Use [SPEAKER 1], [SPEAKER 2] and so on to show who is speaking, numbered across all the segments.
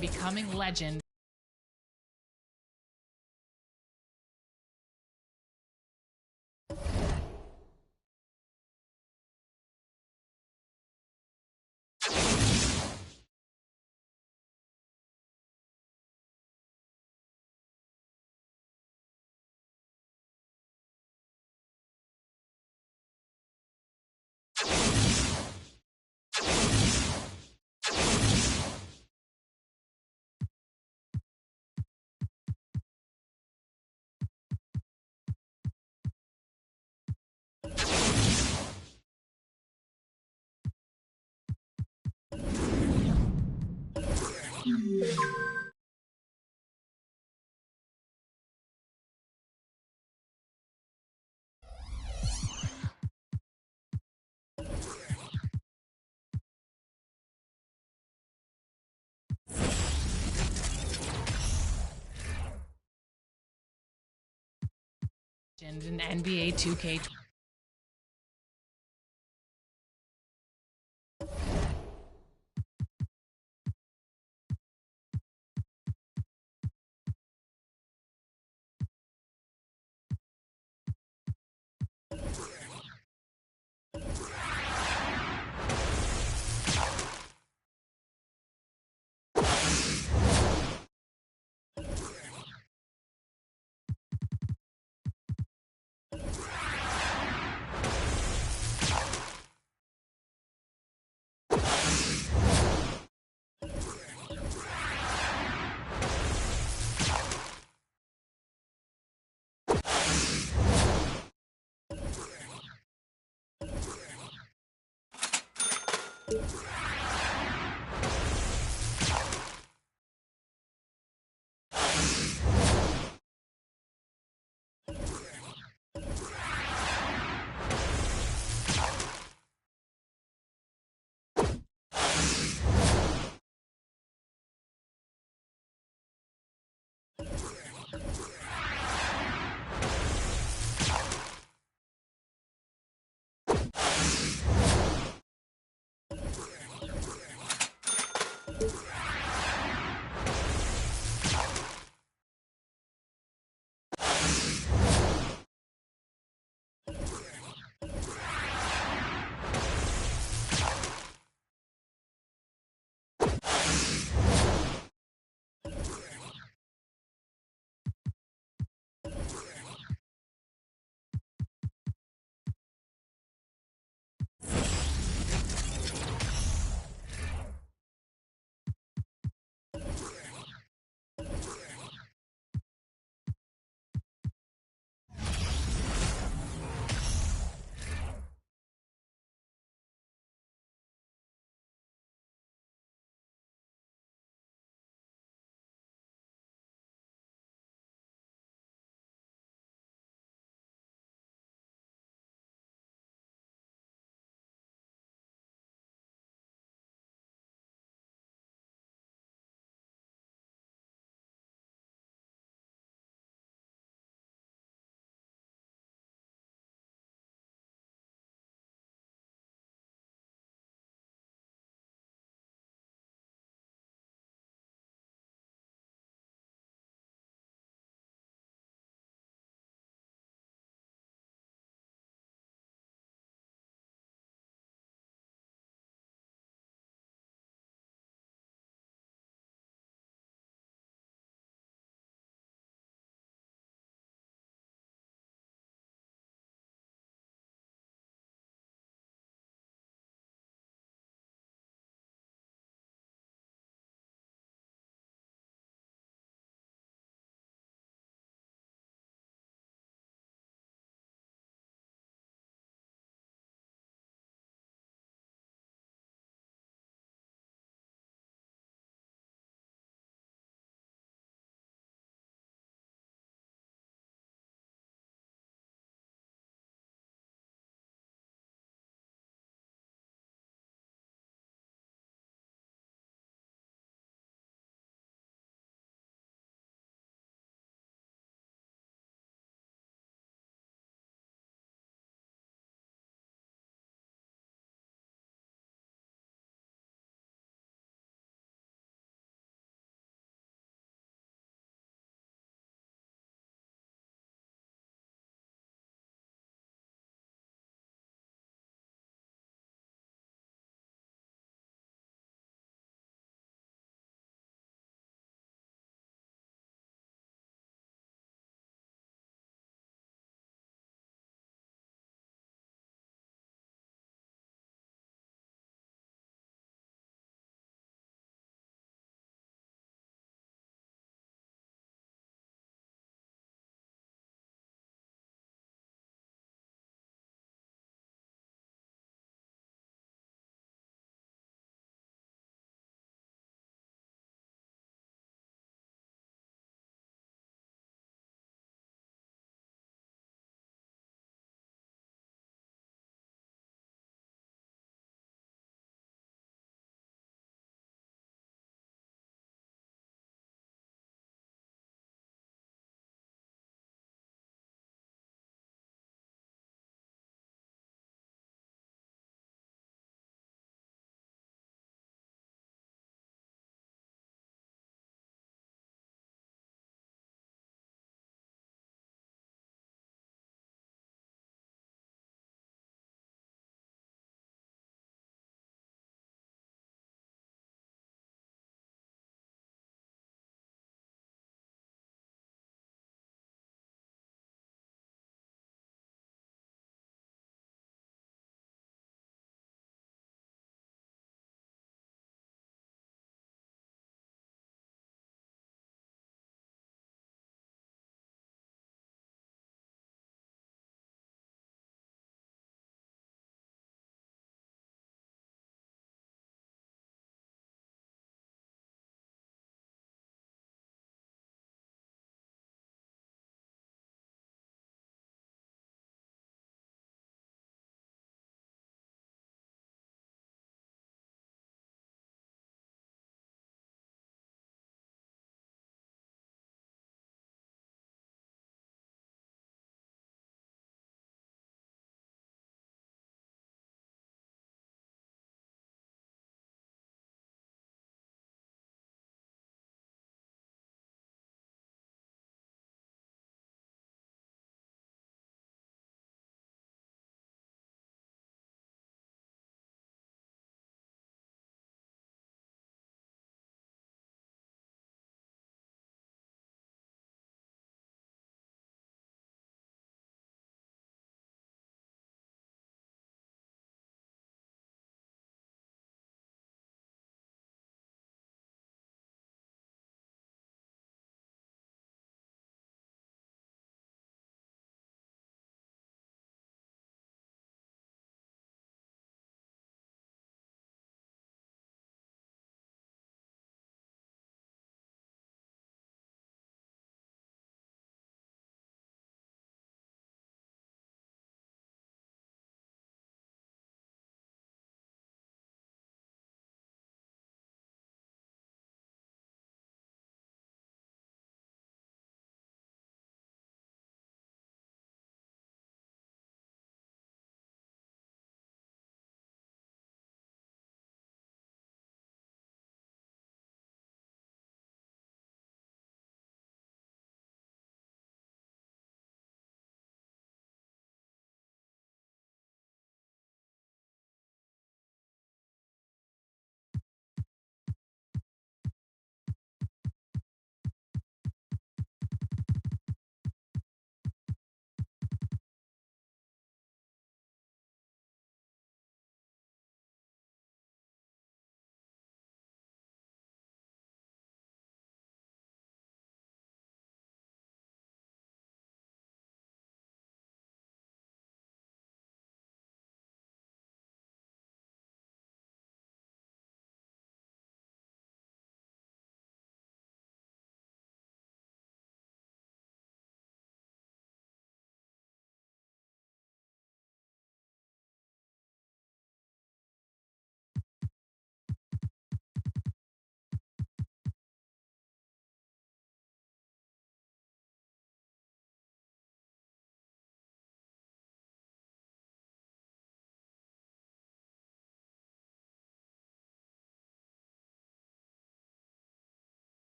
[SPEAKER 1] of becoming legend. In NBA 2K.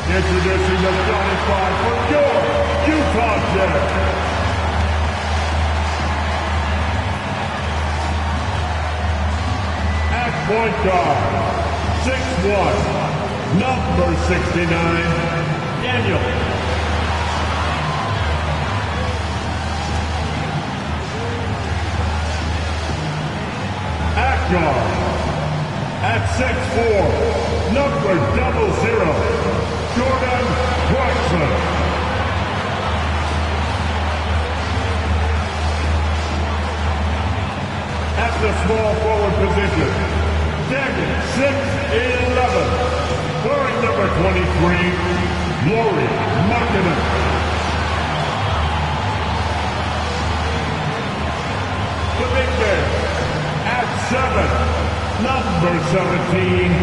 [SPEAKER 2] Introducing the starting five for your Utah Jazz. At point guard, 6'1", number 69, Daniel. At guard, at 6'4", number 00, Jordan Boix. At the small forward position, standing 6'11", wearing number 23, Lauri Markkanen. The big man, at 7, number 17.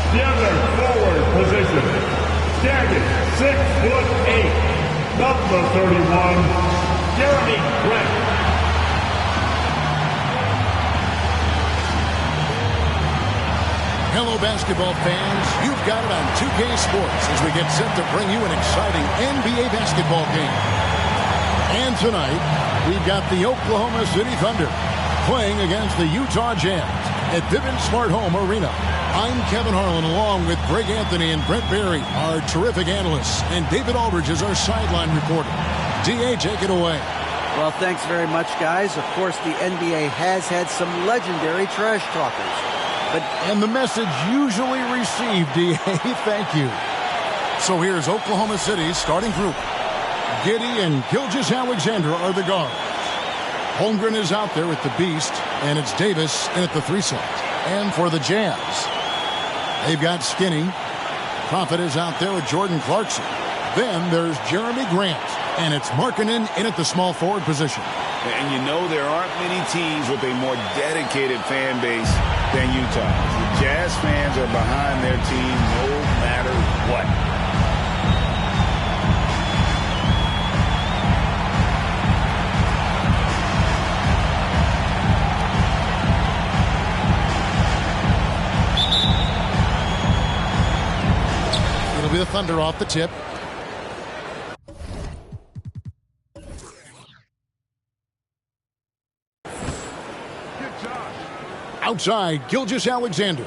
[SPEAKER 2] The other forward position, standing 6'8", number 31, Jeremy Grant.
[SPEAKER 3] Hello, basketball fans. You've got it on 2K Sports as we get set to bring you an exciting NBA basketball game. And tonight, we've got the Oklahoma City Thunder playing against the Utah Jazz at Vivint Smart Home Arena. I'm Kevin Harlan, along with Greg Anthony and Brent Berry, our terrific analysts, and David Aldridge is our sideline reporter. D.A., take it away.
[SPEAKER 4] Well, thanks very much, guys. Of course, the NBA has had some legendary trash talkers.
[SPEAKER 3] And the message usually received, D.A., thank you. So here's Oklahoma City's starting group. Giddey and Gilgeous-Alexander are the guards. Holmgren is out there with the Beast, and it's Davis in at the 3 slot. And for the Jazz, they've got Skinny. Prophet is out there with Jordan Clarkson. Then there's Jeremy Grant, and it's Markkanen in at the small forward position.
[SPEAKER 5] And you know there aren't many teams with a more dedicated fan base than Utah. The Jazz fans are behind their team no matter what.
[SPEAKER 3] It'll be the Thunder off the tip. Outside, Gilgeous-Alexander.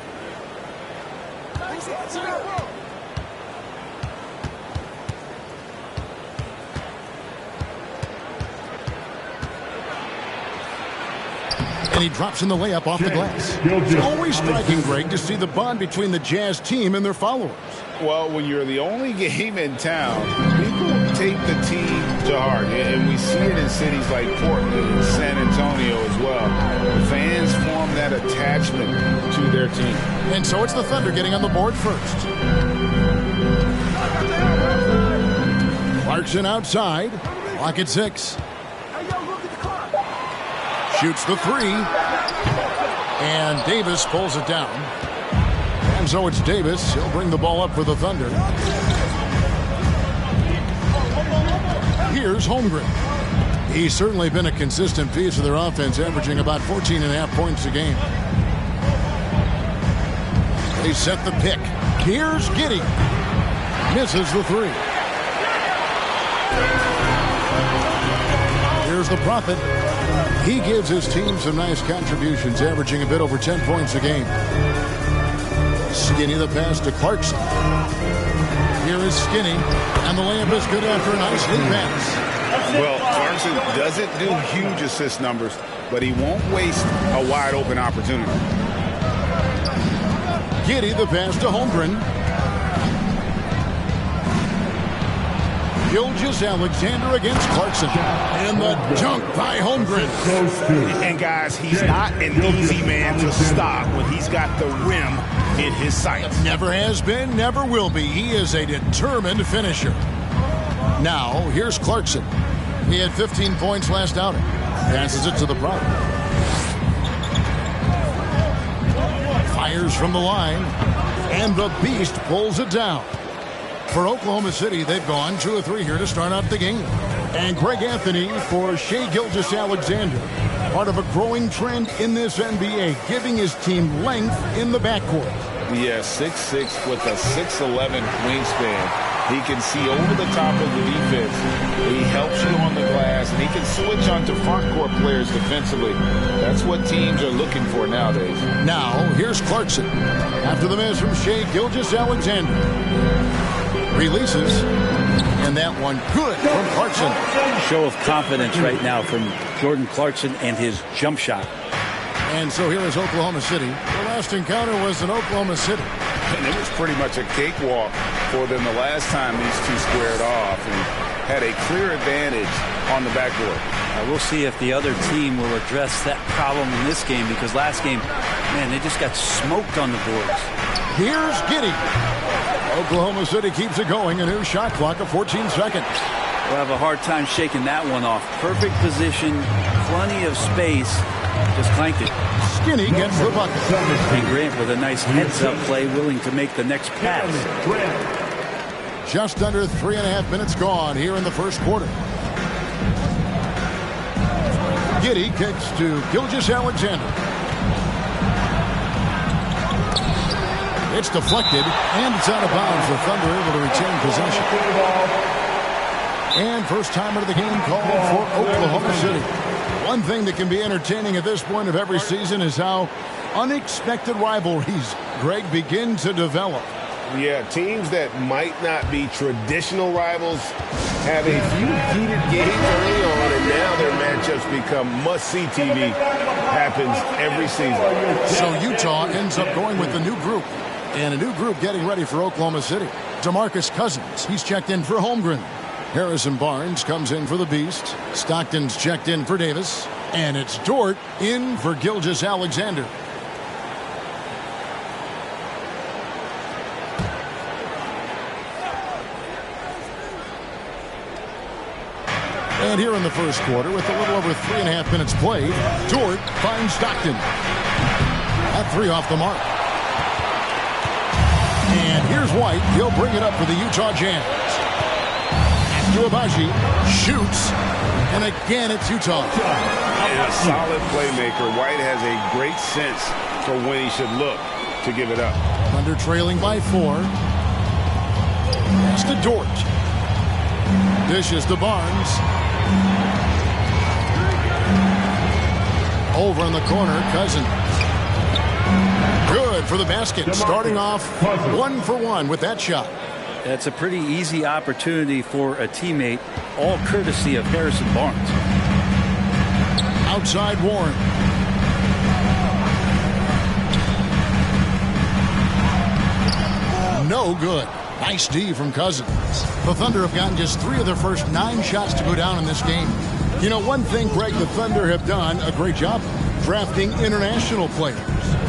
[SPEAKER 3] And he drops in the layup off the glass. It's always striking, Greg, to see the bond between the Jazz team and their followers.
[SPEAKER 5] Well, when you're the only game in town, people take the team to heart. And we see it in cities like Portland and San Antonio as well. The fans form that attachment to their team.
[SPEAKER 3] And so it's the Thunder getting on the board first. Clarkson outside. Clock at 6. Shoots the 3. And Davis pulls it down. And so it's Davis. He'll bring the ball up for the Thunder. Here's Holmgren. He's certainly been a consistent piece of their offense, averaging about 14.5 points a game. They set the pick. Here's Giddey. Misses the 3. Here's the Prophet. He gives his team some nice contributions, averaging a bit over 10 points a game. Skinny the pass to Clarkson. Here is Skinny, and the layup is good after a nice lead pass.
[SPEAKER 5] Well, Clarkson doesn't do huge assist numbers, but he won't waste a wide open opportunity.
[SPEAKER 3] Giddey the pass to Holmgren. Gilgeous-Alexander against Clarkson. And the dunk by Holmgren.
[SPEAKER 5] And guys, he's not an easy man to stop when he's got the rim in his sights.
[SPEAKER 3] Never has been, never will be. He is a determined finisher. Now, here's Clarkson. He had 15 points last outing. Passes it to the prop. Fires from the line. And the Beast pulls it down. For Oklahoma City, they've gone 2 of 3 here to start out the game. And Greg Anthony for Shai Gilgeous-Alexander. Part of a growing trend in this NBA, giving his team length in the backcourt.
[SPEAKER 5] Yeah, 6'6" with a 6'11" wingspan. He can see over the top of the defense. He helps you on the glass, and he can switch onto front court players defensively. That's what teams are looking for nowadays.
[SPEAKER 3] Now, here's Clarkson. After the miss from Shai Gilgeous-Alexander. Releases. And that one good from Clarkson.
[SPEAKER 6] Show of confidence right now from Jordan Clarkson and his jump shot.
[SPEAKER 3] And so here is Oklahoma City. The last encounter was in Oklahoma City.
[SPEAKER 5] And it was pretty much a cakewalk for them the last time these two squared off and had a clear advantage on the backboard.
[SPEAKER 6] We'll see if the other team will address that problem in this game, because last game, man, they just got smoked on the boards.
[SPEAKER 3] Here's Giddey. Oklahoma City keeps it going. A new shot clock of 14 seconds.
[SPEAKER 6] We'll have a hard time shaking that one off. Perfect position, plenty of space. Just clanked it.
[SPEAKER 3] Skinny gets the bucket.
[SPEAKER 6] And Grant with a nice heads-up play, willing to make the next pass.
[SPEAKER 3] Just under 3.5 minutes gone here in the first quarter. Giddey kicks to Gilgeous-Alexander. It's deflected, and it's out of bounds. The Thunder able to retain possession. And first time out of the game called for Oklahoma City. One thing that can be entertaining at this point of every season is how unexpected rivalries, Greg, begin to develop.
[SPEAKER 7] Yeah, teams that might not be traditional rivals have a few heated games early on, and now their matchups become must-see TV. Happens every season.
[SPEAKER 3] So Utah ends up going with the new group. And a new group getting ready for Oklahoma City. DeMarcus Cousins, he's checked in for Holmgren. Harrison Barnes comes in for the Beast. Stockton's checked in for Davis. And it's Dort in for Gilgeous-Alexander. And here in the first quarter, with a little over 3.5 minutes played, Dort finds Stockton. That 3 off the mark. And here's White. He'll bring it up for the Utah Jazz. Abaji shoots, and again it's Utah.
[SPEAKER 5] And a solid playmaker. White has a great sense for when he should look to give it up.
[SPEAKER 3] Thunder trailing by 4. Pass to Dort. Dishes to Barnes. Over in the corner, Cousins. Good for the basket. Starting off 1 for 1 with that shot.
[SPEAKER 6] That's a pretty easy opportunity for a teammate, all courtesy of Harrison Barnes.
[SPEAKER 3] Outside Warren. No good. Nice D from Cousins. The Thunder have gotten just 3 of their first 9 shots to go down in this game. You know, one thing, Greg, the Thunder have done a great job drafting international players.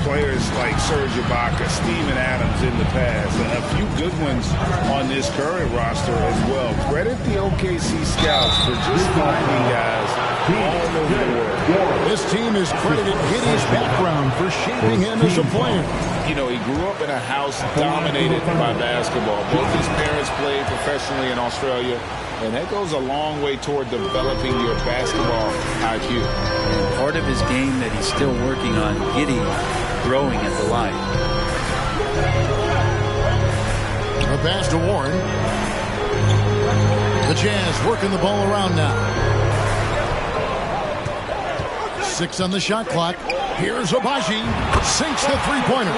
[SPEAKER 5] Players like Serge Ibaka, Steven Adams in the past, a few good ones on this current roster as well. Credit the OKC scouts for just finding guys all over the world.
[SPEAKER 3] This team is credited Giddey's background for shaping him as a player.
[SPEAKER 5] You know, he grew up in a house dominated by basketball. Both his parents played professionally in Australia, and that goes a long way toward developing your basketball IQ.
[SPEAKER 6] Part of his game that he's still working on, Giddey growing at the line.
[SPEAKER 3] A pass to Warren. The Jazz working the ball around now. 6 on the shot clock. Here's Abaji. Sinks the three-pointer.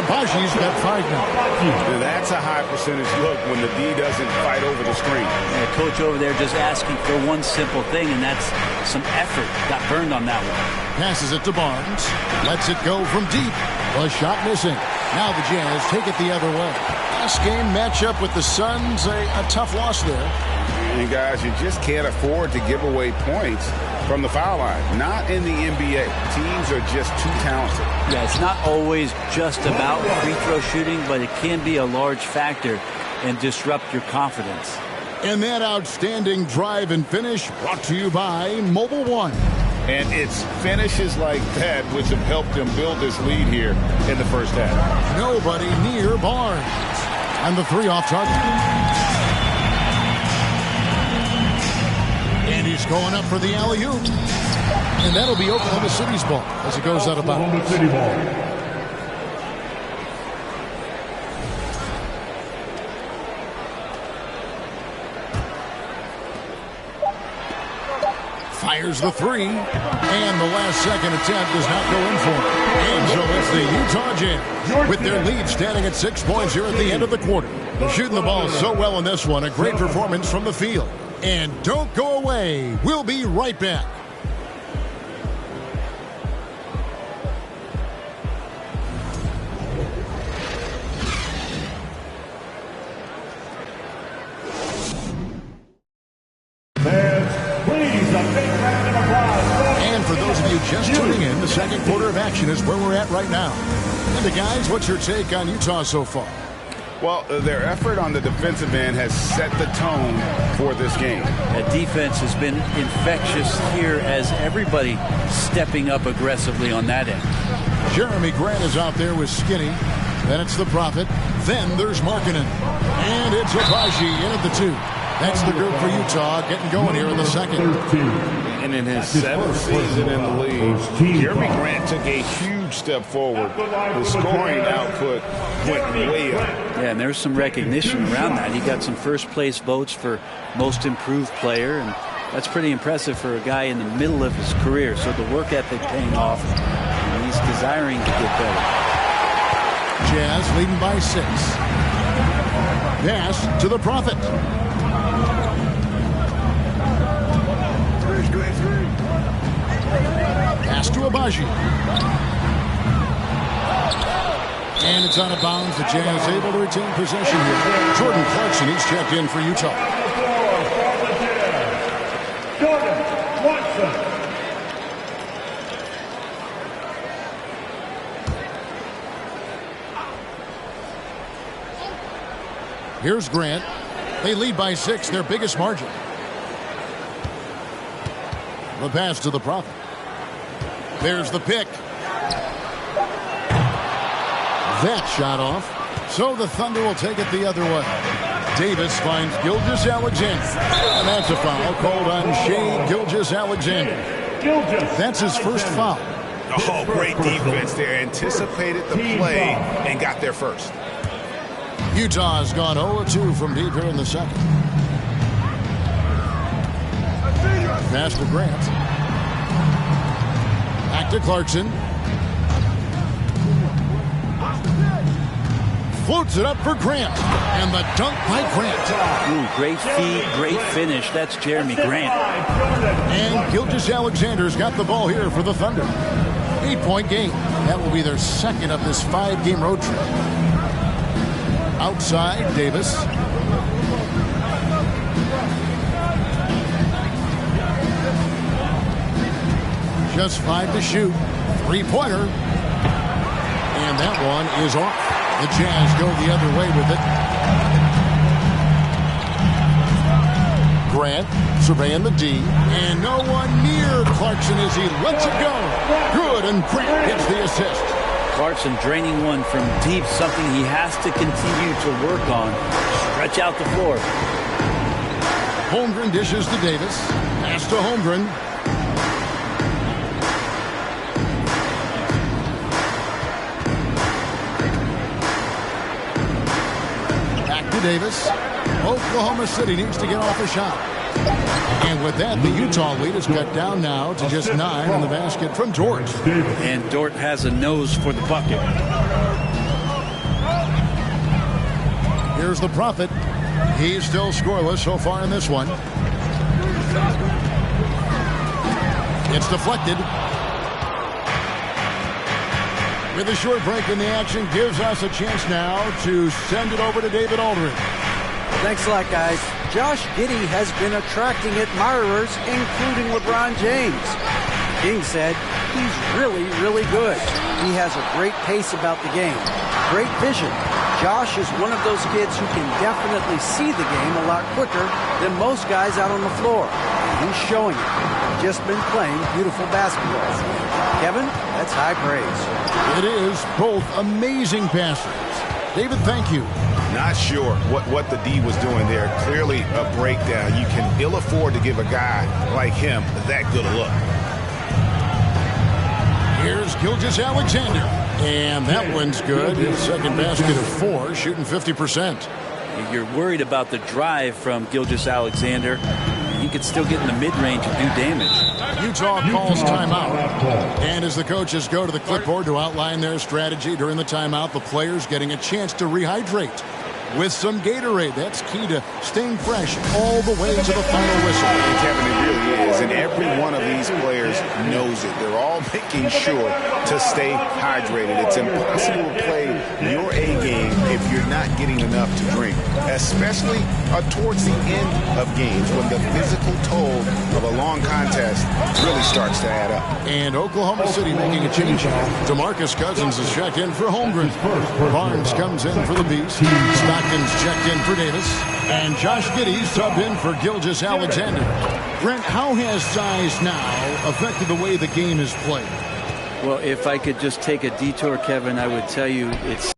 [SPEAKER 3] Abaji's got 5 now.
[SPEAKER 5] That's a high percentage look when the D doesn't fight over the screen.
[SPEAKER 6] Yeah, coach over there just asking for one simple thing, and that's some effort. Got burned on that one.
[SPEAKER 3] Passes it to Barnes. Lets it go from deep. A shot missing. Now the Jazz take it the other way. Last game matchup with the Suns, a tough loss there.
[SPEAKER 5] And guys, you just can't afford to give away points from the foul line. Not in the NBA. Teams are just too talented.
[SPEAKER 6] Yeah, it's not always just about free throw shooting, but it can be a large factor and disrupt your confidence.
[SPEAKER 3] And that outstanding drive and finish brought to you by Mobile One.
[SPEAKER 5] And it's finishes like that which have helped them build this lead here in the first half.
[SPEAKER 3] Nobody near Barnes. And the 3 off target. And he's going up for the alley-oop. And that'll be Oklahoma City's ball as it goes out of bounds.
[SPEAKER 2] Oklahoma City ball.
[SPEAKER 3] Fires the 3. And the last second attempt does not go in for him. And so it's the Utah Jazz with their lead standing at 6 points here at the end of the quarter. They're shooting the ball so well in this one. A great performance from the field. And don't go away. We'll be right back. And for those of you just tuning in, the second quarter of action is where we're at right now. And guys, what's your take on Utah so far?
[SPEAKER 5] Well, their effort on the defensive end has set the tone for this game.
[SPEAKER 6] That defense has been infectious here as everybody stepping up aggressively on that end.
[SPEAKER 3] Jeremy Grant is out there with Skinny. Then it's the Prophet. Then there's Markkanen. And it's Abaji in at the 2. That's the group for Utah getting going here in the second.
[SPEAKER 5] And in his 7th season in the league, Jeremy Grant took a huge step forward. The scoring output went way up.
[SPEAKER 6] Yeah, and there's some recognition around that. He got some first-place votes for most improved player, and that's pretty impressive for a guy in the middle of his career. So the work ethic paying off, and he's desiring to get better.
[SPEAKER 3] Jazz leading by 6. Pass to the Prophet. Pass to Abaji. And it's out of bounds. The Jazz able to retain possession here. Jordan Clarkson, he's checked in for Utah.
[SPEAKER 2] Jordan Clarkson.
[SPEAKER 3] Here's Grant. They lead by 6, their biggest margin. The pass to the Prophet. There's the pick. That shot off. So the Thunder will take it the other way. Davis finds Gilgeous-Alexander. And that's a foul called on Shai Gilgeous-Alexander. That's his first foul.
[SPEAKER 5] Oh, great defense there. Anticipated the play and got there first.
[SPEAKER 3] Utah has gone 0-2 from deep here in the second. Pass to Grant. Back to Clarkson. Floats it up for Grant. And the dunk by Grant.
[SPEAKER 6] Ooh, great feed, great finish. That's Jeremy Grant.
[SPEAKER 3] And Gilgeous-Alexander's got the ball here for the Thunder. 8-point game. That will be their second of this 5-game road trip. Outside, Davis. Just 5 to shoot. 3-pointer. And that one is off. The Jazz go the other way with it. Grant surveying the D. And no one near Clarkson as he lets it go. Good, and Grant gets the assist.
[SPEAKER 6] Clarkson draining one from deep, something he has to continue to work on. Stretch out the floor.
[SPEAKER 3] Holmgren dishes to Davis. Pass to Holmgren. Back to Davis. Oklahoma City needs to get off a shot. And with that, the Utah lead is cut down now to just 9 in the basket from Dort.
[SPEAKER 6] And Dort has a nose for the bucket.
[SPEAKER 3] Here's the Prophet. He's still scoreless so far in this one. It's deflected. With a short break in the action, gives us a chance now to send it over to David Aldridge.
[SPEAKER 4] Thanks a lot, guys. Josh Giddey has been attracting admirers, including LeBron James. King said he's really, really good. He has a great pace about the game, great vision. Josh is one of those kids who can definitely see the game a lot quicker than most guys out on the floor. And he's showing it. Just been playing beautiful basketball. Kevin, that's high praise.
[SPEAKER 3] It is both amazing passes. David, thank you.
[SPEAKER 5] Not sure what the D was doing there. Clearly a breakdown. You can ill afford to give a guy like him that good a look.
[SPEAKER 3] Here's Gilgeous-Alexander. And that one's good. His second basket of 4, shooting 50%.
[SPEAKER 6] You're worried about the drive from Gilgeous-Alexander. He could still get in the mid-range and do damage.
[SPEAKER 3] Utah calls timeout. And as the coaches go to the clipboard to outline their strategy during the timeout, the players getting a chance to rehydrate with some Gatorade. That's key to staying fresh all the way to the final whistle.
[SPEAKER 5] And Kevin, it really is. And every one of these players knows it. They're all making sure to stay hydrated. It's impossible to play your A game if you're not getting enough to drink, especially towards the end of games when the physical toll of a long contest really starts to add up.
[SPEAKER 3] And Oklahoma City making a change. DeMarcus Cousins is checked in for Holmgren. Barnes comes in for the Beast. Stockton's checked in for Davis. And Josh Giddey subbed in for Gilgeous-Alexander. Brent, how has size now affected the way the game is played?
[SPEAKER 6] Well, if I could just take a detour, Kevin, I would tell you it's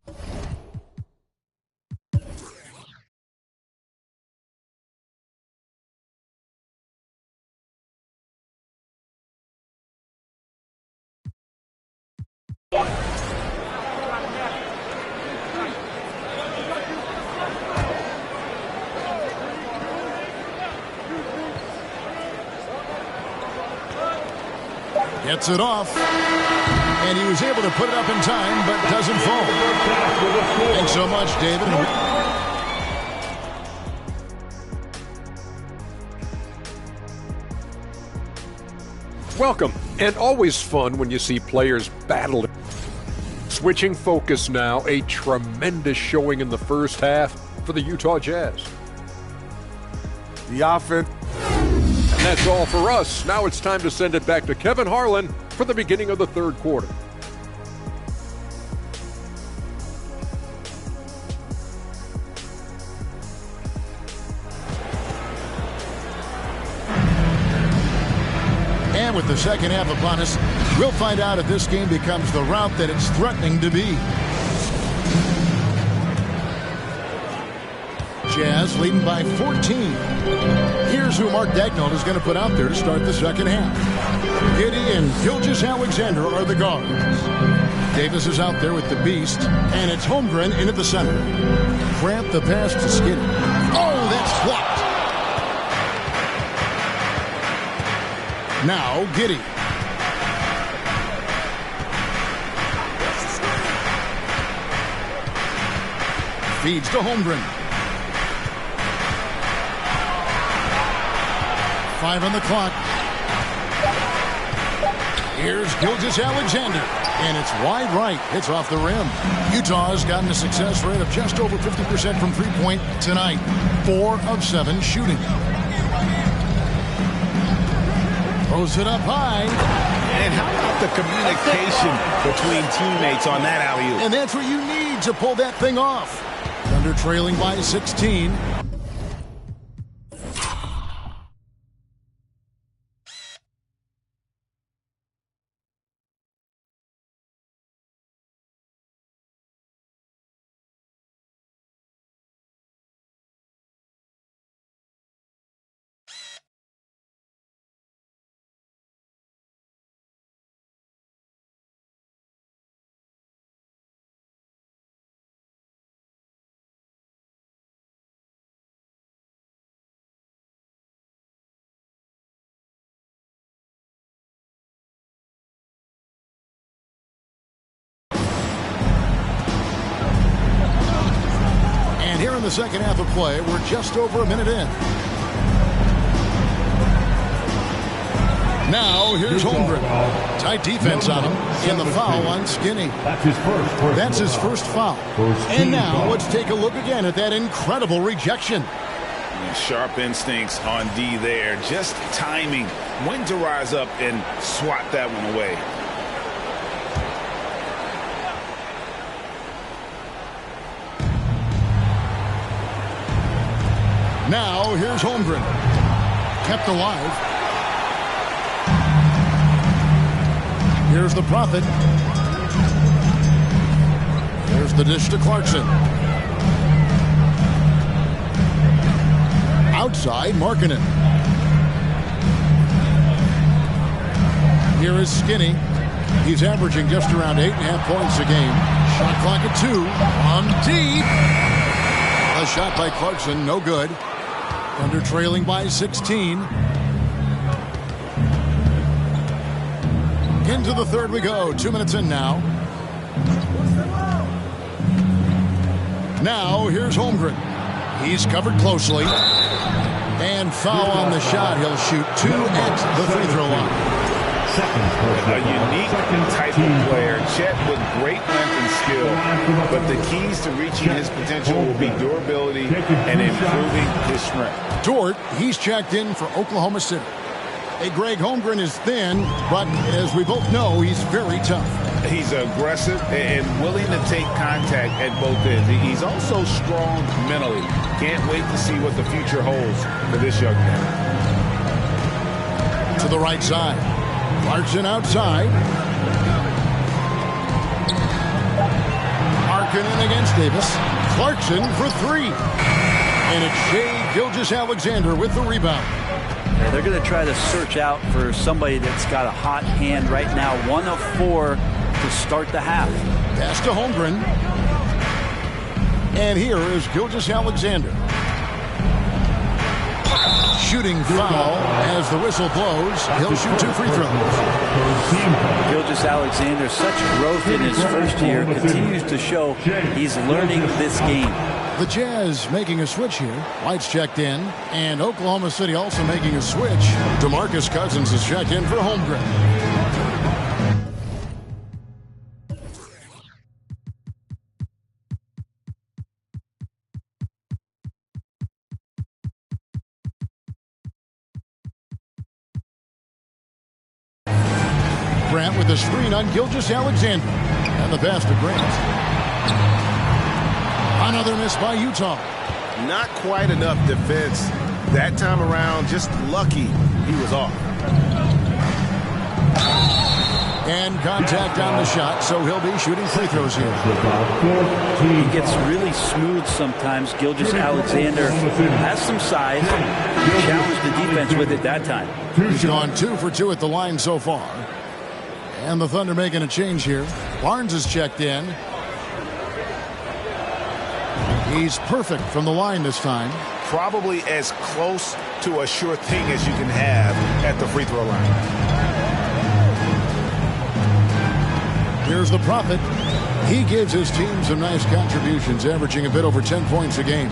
[SPEAKER 3] gets it off. And he was able to put it up in time, but doesn't fall. Thanks so much, David.
[SPEAKER 8] Welcome, and always fun when you see players battle. Switching focus now, a tremendous showing in the first half for the Utah Jazz.
[SPEAKER 7] The offense.
[SPEAKER 8] And that's all for us. Now it's time to send it back to Kevin Harlan for the beginning of the third quarter.
[SPEAKER 3] And with the second half upon us, we'll find out if this game becomes the route that it's threatening to be. Jazz leading by 14. Here's who Mark Daigneault is going to put out there to start the second half. Giddey and Gilgeous-Alexander are the guards. Davis is out there with the Beast, and it's Holmgren in at the center. Grant the pass to Skinny. Oh, that's blocked. Now Giddey. Feeds to Holmgren. 5 on the clock. Here's Gilgeous-Alexander, and it's wide right. It's off the rim. Utah has gotten a success rate of just over 50% from three-point tonight. 4 of 7 shooting. Throws it up high.
[SPEAKER 5] And how about the communication between teammates on that alley-oop?
[SPEAKER 3] And that's what you need to pull that thing off. Thunder trailing by 16. in the second half of play. We're just over a minute in. Now, here's Holmgren. Tight defense on him. And the foul on Skinny. That's his first foul. And now, let's take a look again at that incredible rejection.
[SPEAKER 5] Sharp instincts on D there. Just timing when to rise up and swat that one away.
[SPEAKER 3] Now, here's Holmgren. Kept alive. Here's the Prophet. Here's the dish to Clarkson. Outside, Markkanen. Here is Skinny. He's averaging just around 8.5 points a game. Shot clock at 2. On deep. A shot by Clarkson, no good. Thunder trailing by 16. Into the third we go. 2 minutes in now. Now, here's Holmgren. He's covered closely. And foul on the shot. He'll shoot 2 at the free throw line.
[SPEAKER 5] A unique type of player. Chet with great length and skill. But the keys to reaching his potential will be durability and improving his strength.
[SPEAKER 3] Dort, he's checked in for Oklahoma City. Hey, Greg, Holmgren is thin, but as we both know, he's very tough.
[SPEAKER 5] He's aggressive and willing to take contact at both ends. He's also strong mentally. Can't wait to see what the future holds for this young man.
[SPEAKER 3] To the right side. Clarkson outside. Markkanen against Davis. Clarkson for 3. And it's Shai Gilgeous-Alexander with the rebound.
[SPEAKER 6] Yeah, they're going to try to search out for somebody that's got a hot hand right now. 1 of 4 to start the half.
[SPEAKER 3] Pass to Holmgren. And here is Gilgeous-Alexander. Shooting foul as the whistle blows. He'll shoot 2 free throws.
[SPEAKER 6] Gilgeous-Alexander, such growth in his first year, continues to show he's learning this game.
[SPEAKER 3] The Jazz making a switch here. White's checked in. And Oklahoma City also making a switch. DeMarcus Cousins is checked in for Holmgren. Grant with the screen on Gilgeous-Alexander. And the pass to Grant. Another miss by Utah.
[SPEAKER 7] Not quite enough defense that time around. Just lucky he was off.
[SPEAKER 3] And contact on the shot, so he'll be shooting free throws here.
[SPEAKER 6] He gets really smooth sometimes. Gilgeous-Alexander has some size. He challenged the defense with it that time.
[SPEAKER 3] He's gone 2 for 2 at the line so far. And the Thunder making a change here. Barnes is checked in. He's perfect from the line this time.
[SPEAKER 5] Probably as close to a sure thing as you can have at the free throw line.
[SPEAKER 3] Here's the Prophet. He gives his team some nice contributions, averaging a bit over 10 points a game.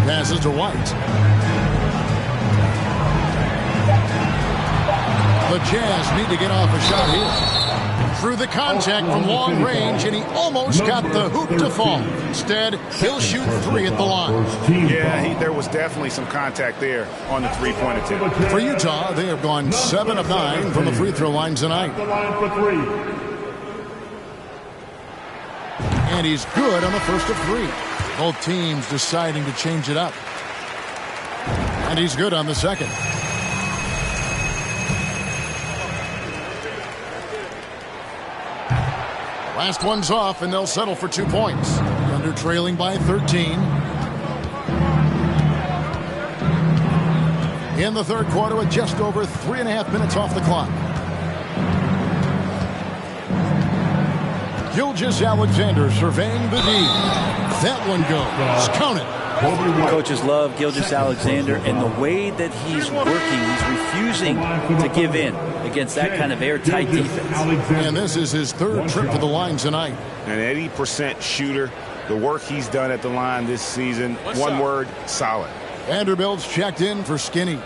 [SPEAKER 3] Passes to White. The Jazz need to get off a shot here. Through the contact from long range, and he almost got the hoop to fall. Instead, he'll shoot 3 at the line.
[SPEAKER 5] Yeah, there was definitely some contact there on the three-point attempt.
[SPEAKER 3] For Utah, they have gone 7 of 9 from the free throw line tonight. And he's good on the first of 3. Both teams deciding to change it up. And he's good on the second. Last one's off, and they'll settle for 2 points. Thunder trailing by 13. In the third quarter with just over 3.5 minutes off the clock. Gilgeous-Alexander surveying the D. That one goes. Count it.
[SPEAKER 6] Coaches love Gilgeous-Alexander and the way that he's working. He's refusing to give in. against that kind of airtight defense.
[SPEAKER 3] And this is his third trip to the line tonight.
[SPEAKER 5] An 80% shooter. The work he's done at the line this season, one word, solid.
[SPEAKER 3] Vanderbilt's checked in for Skinny.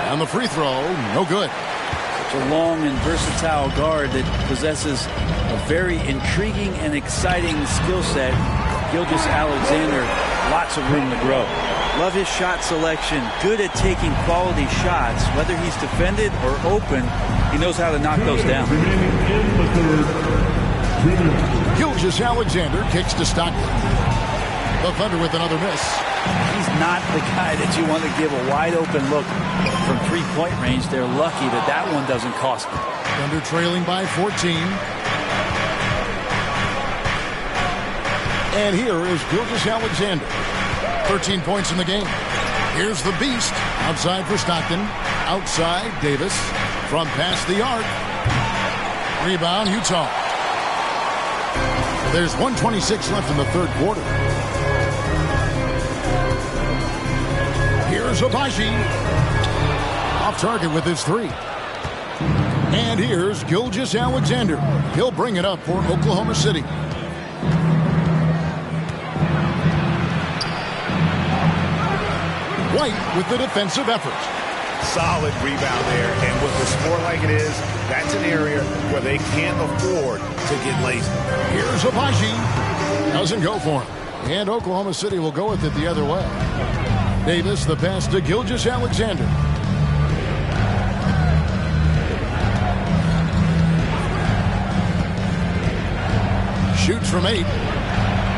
[SPEAKER 3] And the free throw, no good.
[SPEAKER 6] Such a long and versatile guard that possesses a very intriguing and exciting skill set. Gilgeous-Alexander, lots of room to grow.
[SPEAKER 4] Love his shot selection. Good at taking quality shots. Whether he's defended or open, he knows how to knock those down.
[SPEAKER 3] Gilgeous-Alexander kicks to Stockton. The Thunder with another miss.
[SPEAKER 6] He's not the guy that you want to give a wide open look from three-point range. They're lucky that that one doesn't cost them.
[SPEAKER 3] Thunder trailing by 14. And here is Gilgeous-Alexander. 13 points in the game. Here's the Beast. Outside for Stockton. Outside, Davis. From past the arc. Rebound, Utah. There's 1:26 left in the third quarter. Here's Abaji. Off target with his three. And here's Gilgeous-Alexander. He'll bring it up for Oklahoma City. White with the defensive effort.
[SPEAKER 5] Solid rebound there. And with the score like it is, that's an area where they can't afford to get lazy.
[SPEAKER 3] Here's Abaji. Doesn't go for him. And Oklahoma City will go with it the other way. Davis, the pass to Gilgeous-Alexander. Shoots from 8.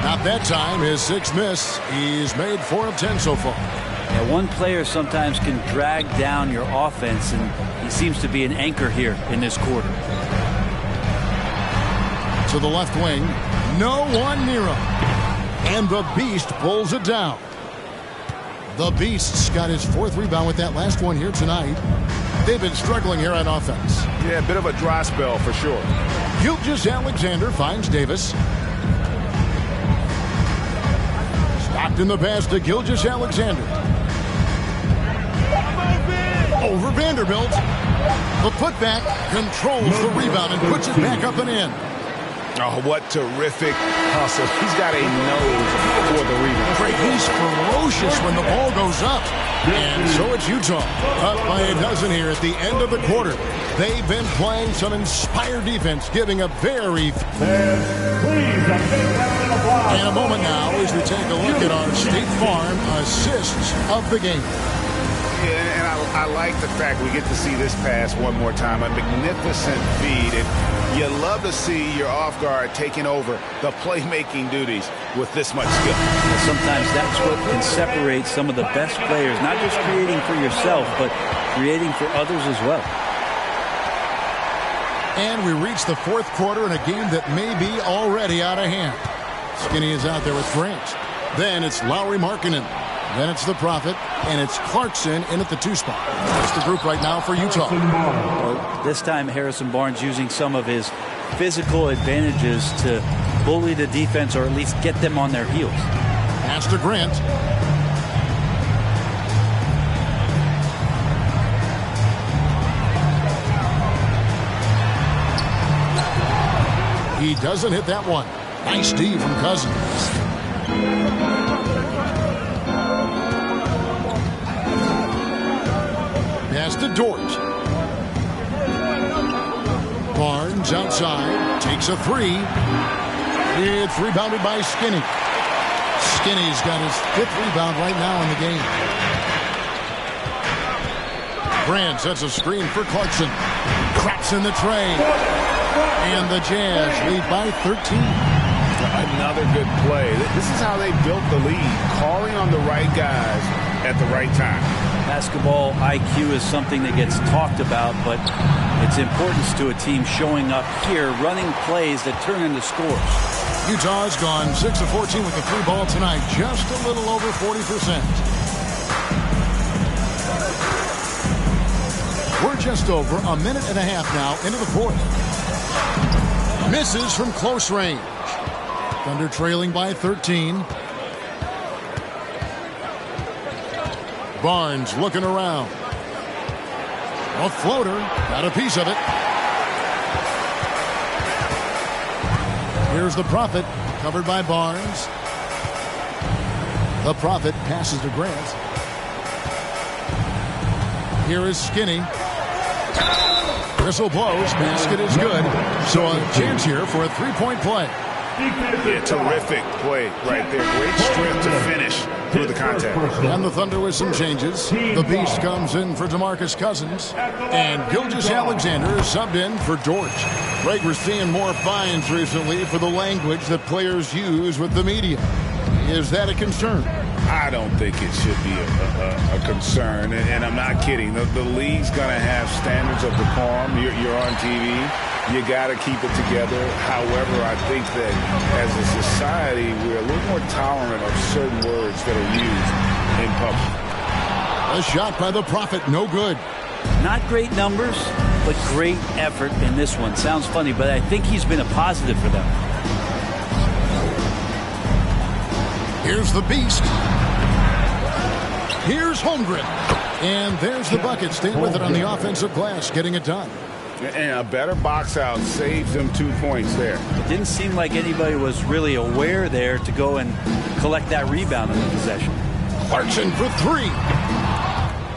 [SPEAKER 3] Not that time. His sixth miss. He's made 4 of 10 so far.
[SPEAKER 6] Yeah, one player sometimes can drag down your offense, and he seems to be an anchor here in this quarter.
[SPEAKER 3] To the left wing. No one near him. And the Beast pulls it down. The Beast's got his 4th rebound with that last one here tonight. They've been struggling here on offense.
[SPEAKER 5] Yeah, a bit of a dry spell for sure.
[SPEAKER 3] Gilgeous-Alexander finds Davis. Stockton the pass to Gilgeous-Alexander. Over Vanderbilt. The putback controls the rebound and puts it back up and in.
[SPEAKER 5] Oh, what terrific hustle. He's got a nose for the rebound.
[SPEAKER 3] Great. He's ferocious when the ball goes up. And so it's Utah. Up by a dozen here at the end of the quarter. They've been playing some inspired defense, giving a very... And a moment now as we take a look at our State Farm assists of the game.
[SPEAKER 5] Yeah, and I like the fact we get to see this pass one more time. A magnificent feed. And you love to see your off guard taking over the playmaking duties with this much skill.
[SPEAKER 6] And sometimes that's what can separate some of the best players, not just creating for yourself, but creating for others as well.
[SPEAKER 3] And we reach the fourth quarter in a game that may be already out of hand. Skinny is out there with Grant. Then it's Lowry Markkanen. Then it's the Prophet, and it's Clarkson in at the 2 spot. That's the group right now for Utah.
[SPEAKER 6] Well, this time Harrison Barnes using some of his physical advantages to bully the defense or at least get them on their heels.
[SPEAKER 3] Pass to Grant. He doesn't hit that one. Nice D from Cousins. Pass to Dort. Barnes outside. Takes a 3. It's rebounded by Skinny. Skinny's got his 5th rebound right now in the game. Brand sets a screen for Clarkson. Craps in the tray. And the Jazz lead by 13.
[SPEAKER 5] Another good play. This is how they built the lead. Calling on the right guys at the right time.
[SPEAKER 6] Basketball IQ is something that gets talked about, but its importance to a team showing up here, running plays that turn into scores.
[SPEAKER 3] Utah's gone 6 of 14 with the 3 ball tonight, just a little over 40%. We're just over a minute and a half now into the fourth. Misses from close range. Thunder trailing by 13. Barnes looking around. A floater. Got a piece of it. Here's the Prophet. Covered by Barnes. The Prophet passes to Grant. Here is Skinny. Whistle blows. Basket is good. So a chance here for a three-point play.
[SPEAKER 5] Yeah, terrific play right there. Great strength to finish through the contact.
[SPEAKER 3] And the Thunder with some changes. The Beast comes in for DeMarcus Cousins. And Gilgeous-Alexander is subbed in for Dortch. Greg, we're seeing more fines recently for the language that players use with the media. Is that a concern?
[SPEAKER 5] I don't think it should be a concern, and I'm not kidding. The league's going to have standards of decorum. You're on TV. You got to keep it together. However, I think that as a society, we're a little more tolerant of certain words that are used in public.
[SPEAKER 3] A shot by the Prophet, no good.
[SPEAKER 6] Not great numbers, but great effort in this one. Sounds funny, but I think he's been a positive for them.
[SPEAKER 3] Here's the Beast. Here's Holmgren. And there's the bucket. Staying with it on the offensive glass, getting it done.
[SPEAKER 5] And a better box out saves them 2 points there.
[SPEAKER 6] It didn't seem like anybody was really aware there to go and collect that rebound in the possession.
[SPEAKER 3] Clarkson for three.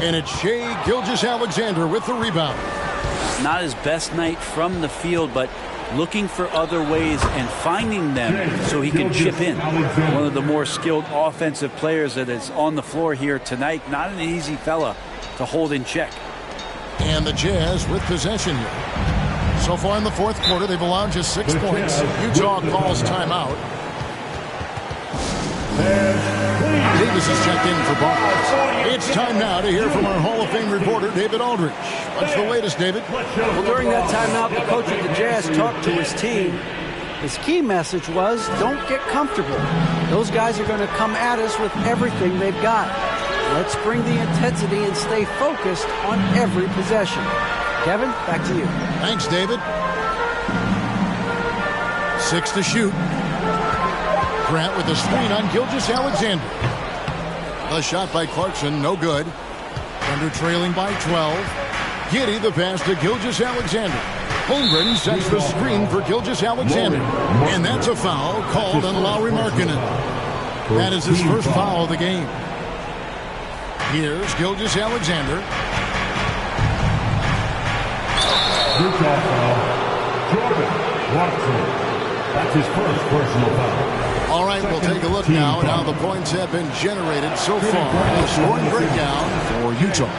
[SPEAKER 3] And it's Shai Gilgeous-Alexander with the rebound.
[SPEAKER 6] Not his best night from the field, but looking for other ways and finding them so he can chip in. One of the more skilled offensive players that is on the floor here tonight. Not an easy fella to hold in check.
[SPEAKER 3] And the Jazz with possession here. So far in the fourth quarter, they've allowed just 6 points. Utah calls timeout. Davis is checked in for Barnes. It's time now to hear from our Hall of Fame reporter, David Aldridge. What's the latest, David?
[SPEAKER 4] Well, during that timeout, the coach of the Jazz talked to his team. His key message was, don't get comfortable. Those guys are going to come at us with everything they've got. Let's bring the intensity and stay focused on every possession. Kevin, back to you.
[SPEAKER 3] Thanks, David. 6 to shoot. Grant with a screen on Gilgeous-Alexander. The shot by Clarkson, no good. Thunder trailing by 12. Giddey the pass to Gilgeous-Alexander. Holmgren sets the screen for Gilgeous-Alexander. And that's a foul called on Lauri Markkanen. That is his first foul of the game. Here's Gilgeous-Alexander.
[SPEAKER 2] Utah foul. Jordan Watson. That's his first personal foul.
[SPEAKER 3] All right, we'll take a look now at how the points have been generated so far. A scoring breakdown for Utah.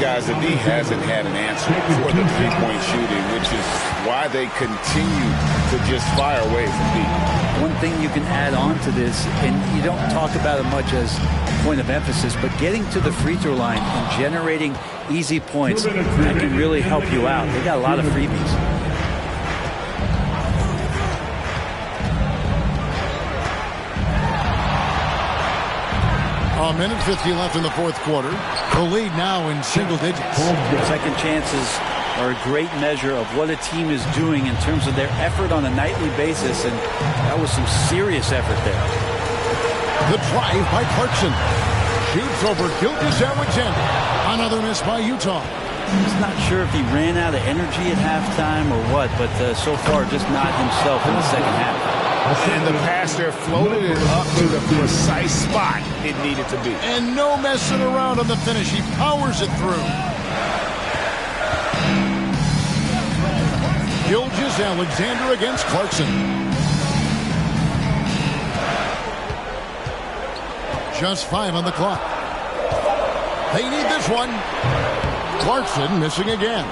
[SPEAKER 5] Guys, the D hasn't had an answer for the three-point shooting, which is why they continue to just fire away from deep.
[SPEAKER 6] One thing you can add on to this, and you don't talk about it much as a point of emphasis, but getting to the free throw line and generating easy points, that can really help you out. They got a lot of freebies.
[SPEAKER 3] A minute 50 left in the fourth quarter. The lead now in single digits.
[SPEAKER 6] Second chances are a great measure of what a team is doing in terms of their effort on a nightly basis, and that was some serious effort there.
[SPEAKER 3] The drive by Clarkson. Shoots over Gilgeous-Alexander. Another miss by Utah.
[SPEAKER 6] Just not sure if he ran out of energy at halftime or what, but so far just not himself in the second half.
[SPEAKER 5] And the pass there floated it up to the precise spot it needed to be.
[SPEAKER 3] And no messing around on the finish. He powers it through. Gilgeous-Alexander against Clarkson. Just 5 on the clock. They need this one. Clarkson missing again.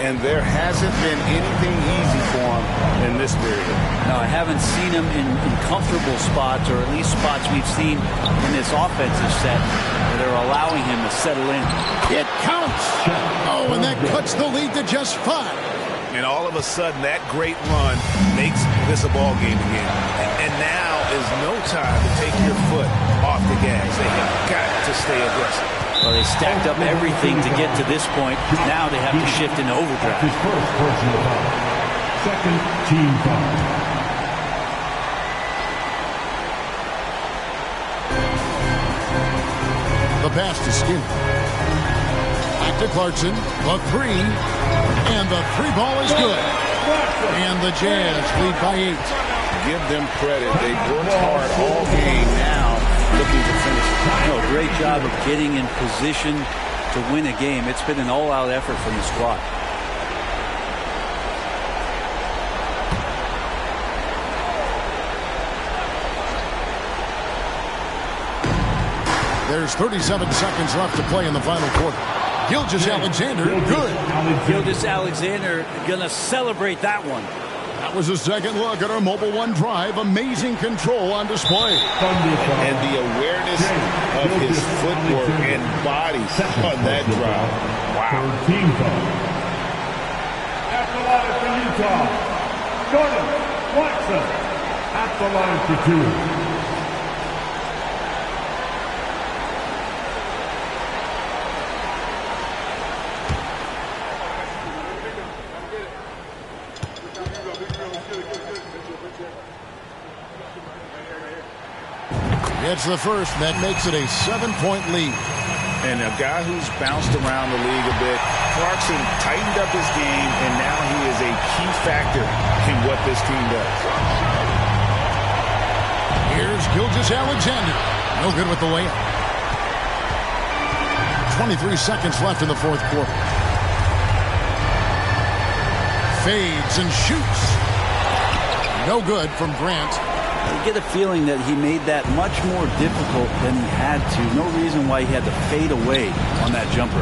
[SPEAKER 5] And there hasn't been anything easy for him in this period.
[SPEAKER 6] No, I haven't seen him in comfortable spots, or at least spots we've seen in this offensive set that are allowing him to settle in.
[SPEAKER 3] It counts. Oh, and that cuts the lead to just 5.
[SPEAKER 5] And all of a sudden, that great run makes this a ball game again. And now is no time to take your foot off the gas. They have got to stay aggressive.
[SPEAKER 6] Well, they stacked up everything to get to this point. Now they have to shift into overdrive.
[SPEAKER 2] His first personal foul. Second team foul.
[SPEAKER 3] The pass to Skinner. Back to Clarkson. The three. And the three ball is good. And the Jazz lead by 8.
[SPEAKER 5] Give them credit. They worked hard all game, now looking to finish.
[SPEAKER 6] Great job of getting in position to win a game. It's been an all-out effort from the squad.
[SPEAKER 3] There's 37 seconds left to play in the final quarter. Gilgeous-Alexander, good.
[SPEAKER 6] Gilgeous-Alexander gonna celebrate that one.
[SPEAKER 3] That was a second look at our Mobile One drive. Amazing control on display.
[SPEAKER 5] And the awareness of his footwork and body on that drive. Wow.
[SPEAKER 2] Team foul. At the line for Utah, Jordan Watson. At the line for 2.
[SPEAKER 3] It's the first. That makes it a 7-point lead.
[SPEAKER 5] And a guy who's bounced around the league a bit, Clarkson tightened up his game, and now he is a key factor in what this team does.
[SPEAKER 3] Here's Gilgeous-Alexander. No good with the layup. 23 seconds left in the fourth quarter. Fades and shoots. No good from Grant.
[SPEAKER 6] I get a feeling that he made that much more difficult than he had to. No reason why he had to fade away on that jumper.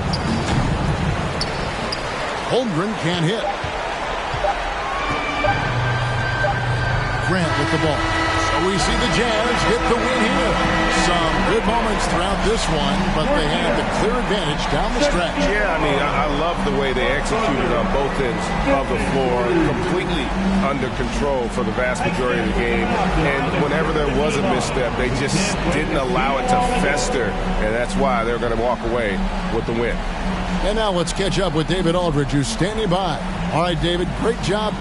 [SPEAKER 3] Holmgren can't hit. Grant with the ball. So we see the Jazz get the win here. Some good moments throughout this one, but they had the clear advantage down the stretch.
[SPEAKER 7] Yeah, I mean, I love the way they executed on both ends of the floor. Completely under control for the vast majority of the game. And whenever there was a misstep, they just didn't allow it to fester. And that's why they're going to walk away with the win.
[SPEAKER 3] And now let's catch up with David Aldridge, who's standing by. All right, David, great job.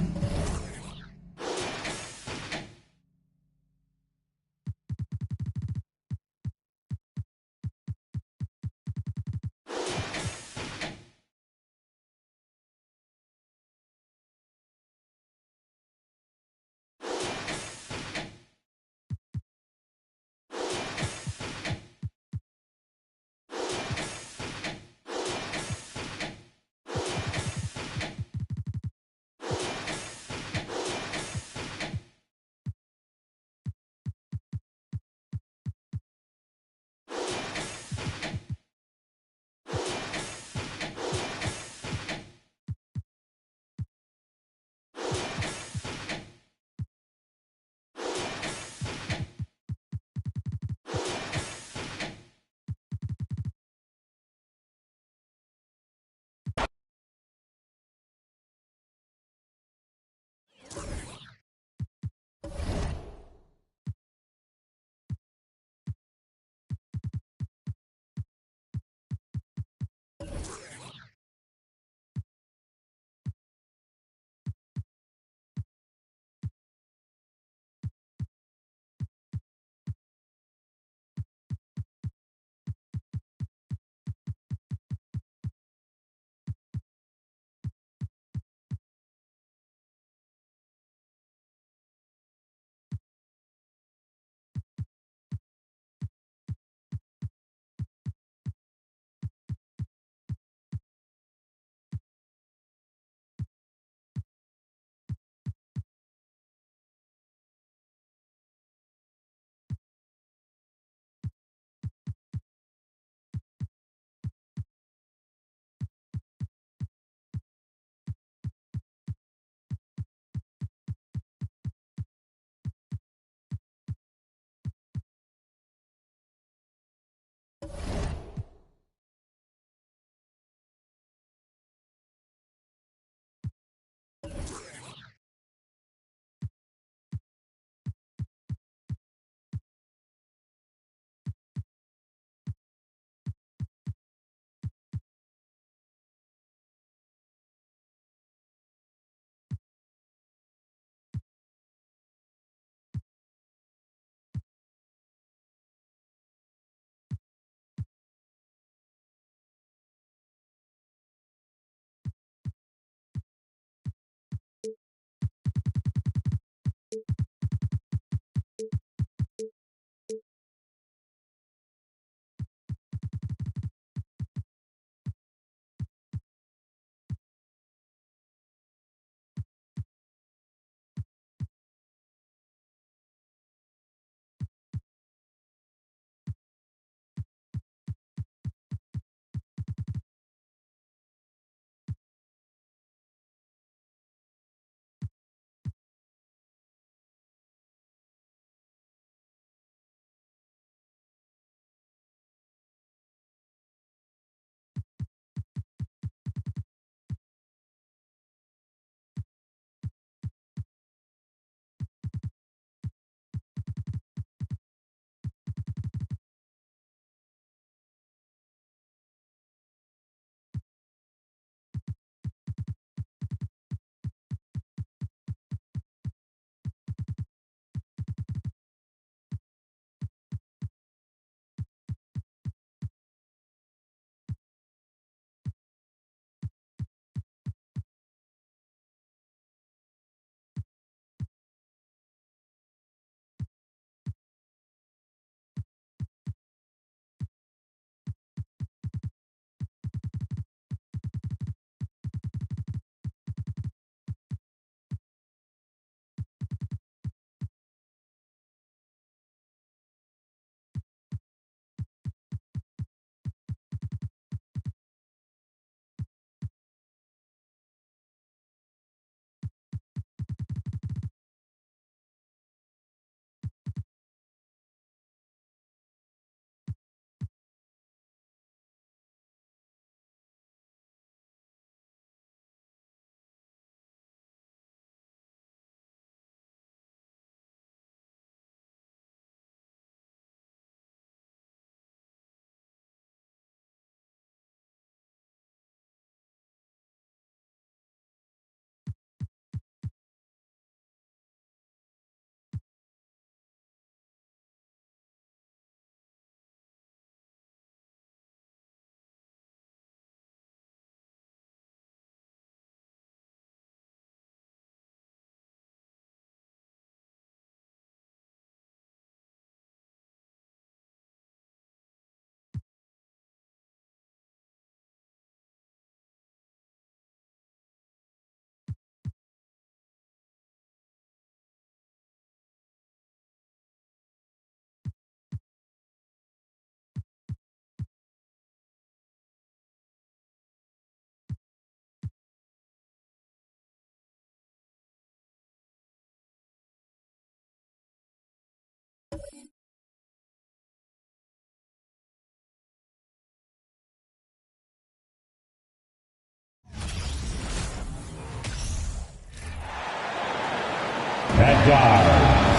[SPEAKER 2] At guard,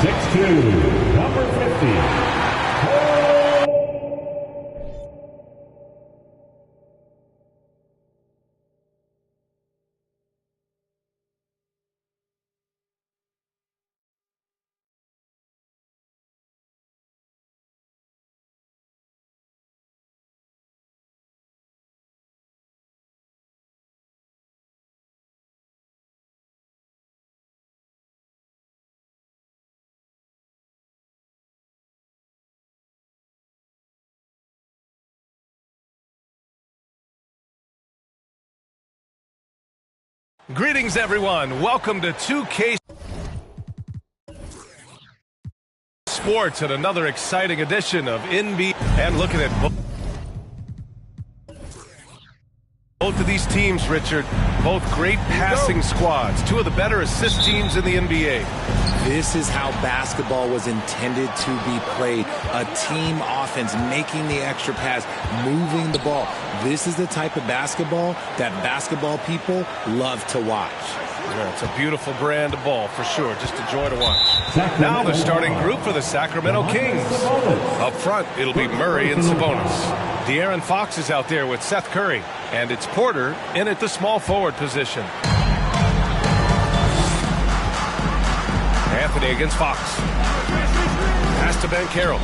[SPEAKER 2] 6'2", number 50.
[SPEAKER 9] Greetings, everyone. Welcome to 2K Sports and another exciting edition of NBA. And looking at both of these teams, Richard, both great passing squads, two of the better assist teams in the NBA.
[SPEAKER 10] This is how basketball was intended to be played. A team offense, making the extra pass, moving the ball. This is the type of basketball that basketball people love to watch.
[SPEAKER 9] Yeah, it's a beautiful brand of ball, for sure. Just a joy to watch. Now the starting group for the Sacramento Kings. Up front, it'll be Murray and Sabonis. De'Aaron Fox is out there with Seth Curry. And it's Porter in at the small forward position. Anthony against Fox. Pass to Banchero.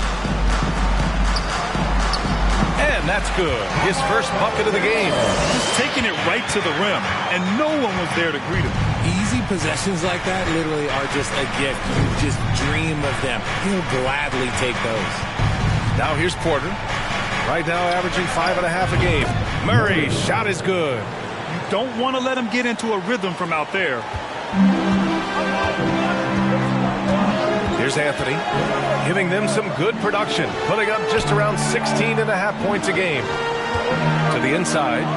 [SPEAKER 9] And that's good. His first bucket of the game.
[SPEAKER 11] Just taking it right to the rim, and no one was there to greet him.
[SPEAKER 10] Easy possessions like that literally are just a gift. You just dream of them. He'll gladly take those.
[SPEAKER 9] Now here's Porter. Right now averaging 5.5 a game. Murray's shot is good.
[SPEAKER 11] You don't want to let him get into a rhythm from out there.
[SPEAKER 9] Here's Anthony, giving them some good production, putting up just around 16.5 points a game. To the inside.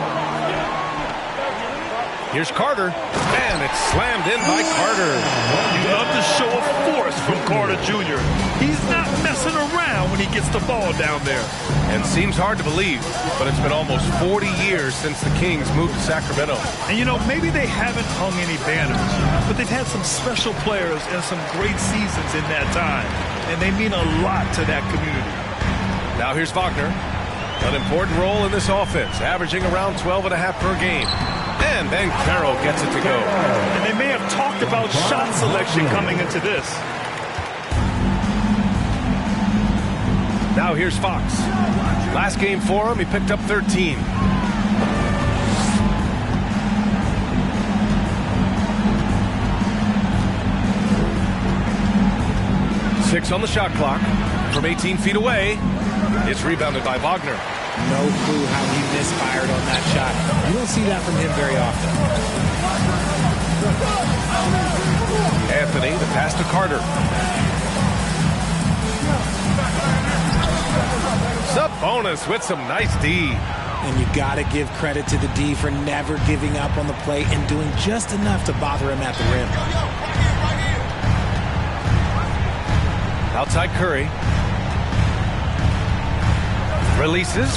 [SPEAKER 9] Here's Carter, and it's slammed in by Carter.
[SPEAKER 11] You love the show of force from Carter Jr. He's not messing around when he gets the ball down there.
[SPEAKER 9] And seems hard to believe, but it's been almost 40 years since the Kings moved to Sacramento.
[SPEAKER 11] And you know, maybe they haven't hung any banners, but they've had some special players and some great seasons in that time. And they mean a lot to that community.
[SPEAKER 9] Now here's Wagner. An important role in this offense, averaging around 12.5 per game. And Banchero gets it to go.
[SPEAKER 11] And they may have talked about shot selection coming into this.
[SPEAKER 9] Now here's Fox. Last game for him, he picked up 13. Six on the shot clock. From 18 feet away, it's rebounded by Wagner.
[SPEAKER 10] No clue how he misfired on that shot. You don't see that from him very often.
[SPEAKER 9] Anthony, the pass to Carter. Sabonis with some nice D.
[SPEAKER 10] And you got to give credit to the D for never giving up on the play and doing just enough to bother him at the rim.
[SPEAKER 9] Outside Curry. Releases.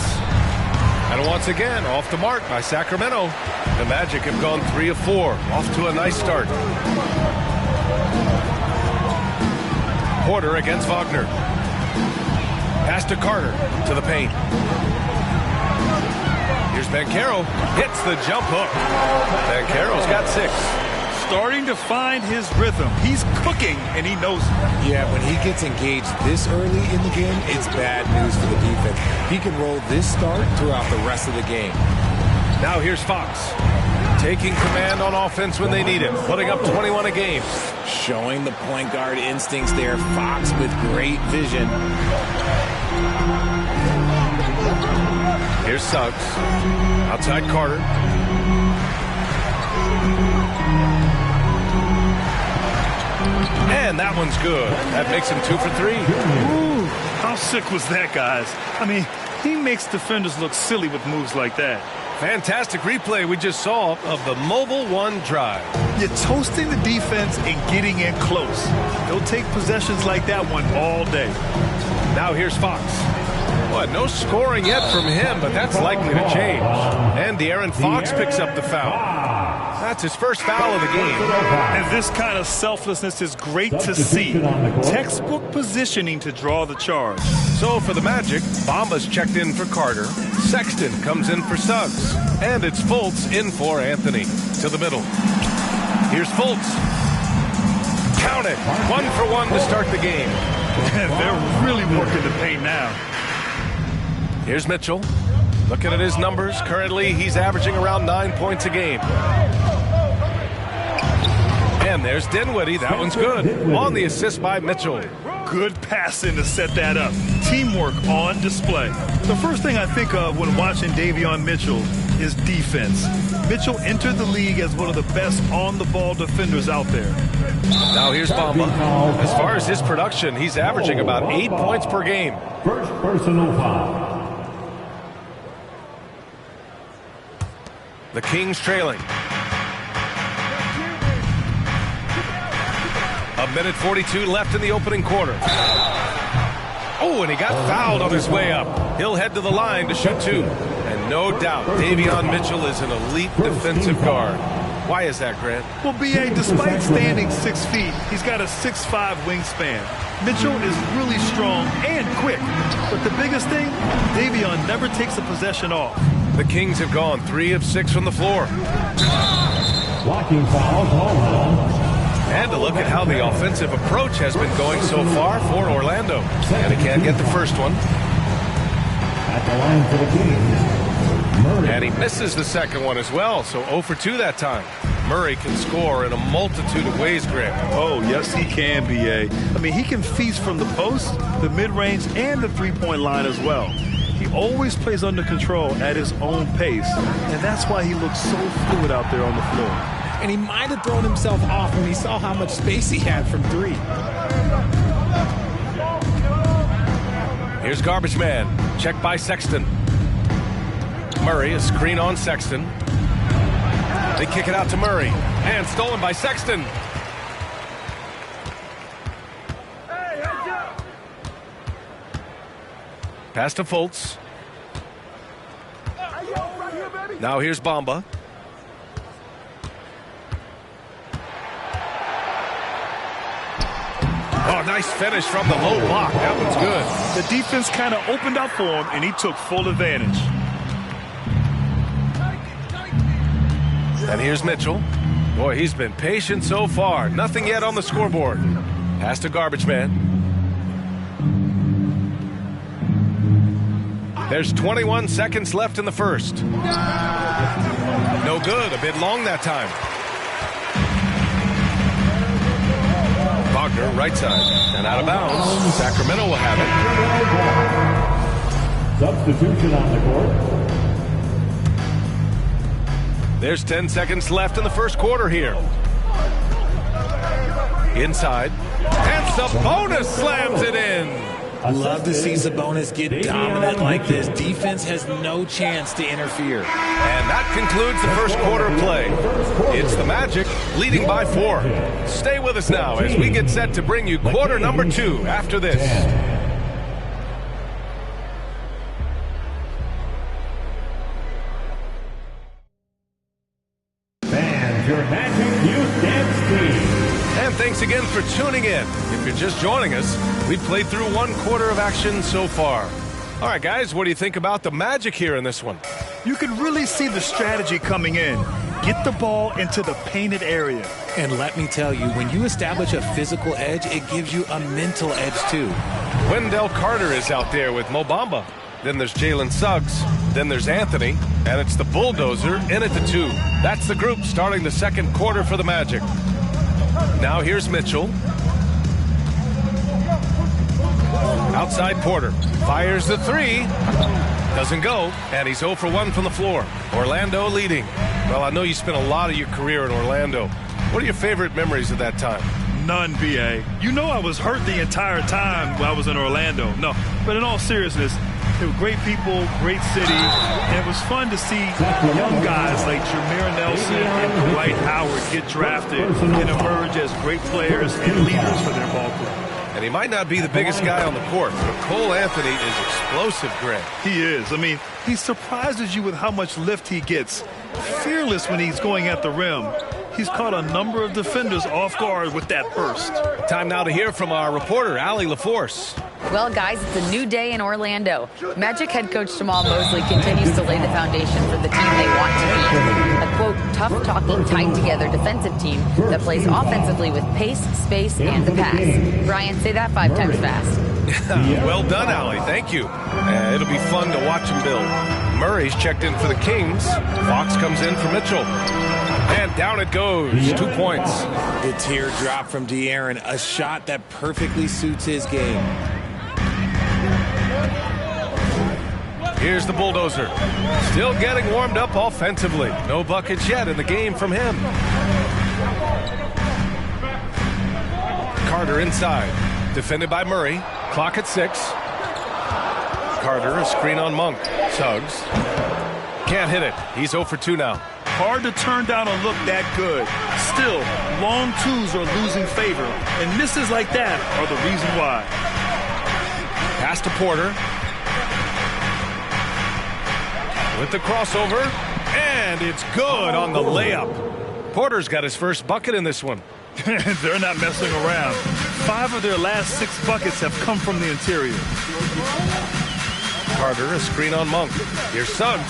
[SPEAKER 9] And once again, off the mark by Sacramento. The Magic have gone 3 of 4. Off to a nice start. Porter against Wagner. Pass to Carter to the paint. Here's Banchero. Hits the jump hook. Banchero's got 6.
[SPEAKER 11] Starting to find his rhythm. He's cooking, and he knows it.
[SPEAKER 10] Yeah, when he gets engaged this early in the game, it's bad news for the defense. He can roll this start throughout the rest of the game.
[SPEAKER 9] Now here's Fox. Taking command on offense when they need it. Putting up 21 a game.
[SPEAKER 10] Showing the point guard instincts there. Fox with great vision.
[SPEAKER 9] Here's Suggs. Outside Carter. And that one's good. That makes him 2 for 3.
[SPEAKER 11] Ooh, how sick was that, guys? I mean, he makes defenders look silly with moves like that.
[SPEAKER 9] Fantastic replay we just saw of the Mobile One drive.
[SPEAKER 11] You're toasting the defense and getting in close. They'll take possessions like that one all day.
[SPEAKER 9] Now here's Fox. Well, no scoring yet from him, but that's likely to change. And De'Aaron Fox picks up the foul. That's his first foul of the game.
[SPEAKER 11] And this kind of selflessness is great to see. Textbook positioning to draw the charge.
[SPEAKER 9] So for the Magic, Bamba's checked in for Carter. Sexton comes in for Suggs. And it's Fultz in for Anthony. To the middle. Here's Fultz. Count it. 1 for 1 to start the game.
[SPEAKER 11] They're really working the paint now.
[SPEAKER 9] Here's Mitchell. Looking at his numbers, currently he's averaging around 9 points a game. And there's Dinwiddie. That one's good. On the assist by Mitchell.
[SPEAKER 11] Good passing to set that up. Teamwork on display. The first thing I think of when watching Davion Mitchell is defense. Mitchell entered the league as one of the best on-the-ball defenders out there.
[SPEAKER 9] Now here's Bamba. As far as his production, he's averaging about 8 points per game.
[SPEAKER 2] First personal foul.
[SPEAKER 9] The Kings trailing. A minute 42 left in the opening quarter. Oh, and he got fouled on his way up. He'll head to the line to shoot 2. And no doubt, Davion Mitchell is an elite defensive guard. Why is that, Grant?
[SPEAKER 11] Well, B.A., despite standing 6 feet, he's got a 6'5" wingspan. Mitchell is really strong and quick. But the biggest thing, Davion never takes a possession off.
[SPEAKER 9] The Kings have gone 3 of 6 from the floor.
[SPEAKER 2] Blocking foul called on.
[SPEAKER 9] And to look at how the offensive approach has been going so far for Orlando. And he can't get the first one.
[SPEAKER 2] At the line for the Kings, Murray.
[SPEAKER 9] And he misses the second one as well, so 0 for 2 that time. Murray can score in a multitude of ways, Grant.
[SPEAKER 11] Oh, yes, he can, B.A. I mean, he can feast from the post, the mid-range, and the three-point line as well. He always plays under control at his own pace, and that's why he looks so fluid out there on the floor.
[SPEAKER 10] And he might have thrown himself off when he saw how much space he had from 3.
[SPEAKER 9] Here's Garbage Man. Checked by Sexton. Murray, a screen on Sexton. They kick it out to Murray. And stolen by Sexton. Pass to Fultz. Now here's Bamba. Oh, nice finish from the low block. That one's good.
[SPEAKER 11] The defense kind of opened up for him, and he took full advantage.
[SPEAKER 9] And here's Mitchell. Boy, he's been patient so far. Nothing yet on the scoreboard. Pass to Garbage Man. There's 21 seconds left in the first. No good. A bit long that time. Wagner, right side. And out of bounds. Sacramento will have it.
[SPEAKER 2] Substitution on the court.
[SPEAKER 9] There's 10 seconds left in the first quarter here. Inside. And Sabonis slams it in.
[SPEAKER 10] Love to see Sabonis get dominant like this. Defense has no chance to interfere.
[SPEAKER 9] And that concludes the first quarter of play. It's the Magic leading by 4. Stay with us now as we get set to bring you quarter number 2 after this.
[SPEAKER 2] Fans, your Magic Youth Dance Team.
[SPEAKER 9] And thanks again for tuning in. If you're just joining us, we've played through 1 quarter of action so far. All right, guys, what do you think about the Magic here in this one?
[SPEAKER 11] You can really see the strategy coming in. Get the ball into the painted area.
[SPEAKER 10] And let me tell you, when you establish a physical edge, it gives you a mental edge, too.
[SPEAKER 9] Wendell Carter is out there with Mo Bamba. Then there's Jalen Suggs. Then there's Anthony. And it's the Bulldozer in at the 2. That's the group starting the second quarter for the Magic. Now here's Mitchell. Outside Porter. Fires the 3. Doesn't go. And he's 0 for 1 from the floor. Orlando leading. Well, I know you spent a lot of your career in Orlando. What are your favorite memories of that time?
[SPEAKER 11] None, B.A. You know I was hurt the entire time while I was in Orlando. No, but in all seriousness, they were great people, great city, and it was fun to see young guys like Jameer Nelson and Dwight Howard get drafted and emerge as great players and leaders for their ball club.
[SPEAKER 9] And he might not be the biggest guy on the court, but Cole Anthony is explosive, Greg.
[SPEAKER 11] He is. I mean, he surprises you with how much lift he gets. Fearless when he's going at the rim. He's caught a number of defenders off guard with that burst.
[SPEAKER 9] Time now to hear from our reporter, Allie LaForce.
[SPEAKER 12] Well, guys, it's a new day in Orlando. Magic head coach Jamal Mosley continues to lay the foundation for the team they want to be. A, quote, tough-talking, tied-together defensive team that plays offensively with pace, space, and the pass. Brian, say that 5 times fast.
[SPEAKER 9] Well done, Allie. Thank you. It'll be fun to watch him build. Murray's checked in for the Kings. Fox comes in for Mitchell. And down it goes. 2 points.
[SPEAKER 10] The teardrop from De'Aaron, a shot that perfectly suits his game.
[SPEAKER 9] Here's the bulldozer. Still getting warmed up offensively. No buckets yet in the game from him. Carter inside. Defended by Murray. Clock at 6. Carter, a screen on Monk. Suggs. Can't hit it. He's 0 for 2 now.
[SPEAKER 11] Hard to turn down a look that good. Still, long twos are losing favor, and misses like that are the reason why.
[SPEAKER 9] Pass to Porter. With the crossover, and it's good on the layup. Porter's got his first bucket in this one.
[SPEAKER 11] They're not messing around. 5 of their last 6 buckets have come from the interior.
[SPEAKER 9] Carter, a screen on Monk. Here's Suggs.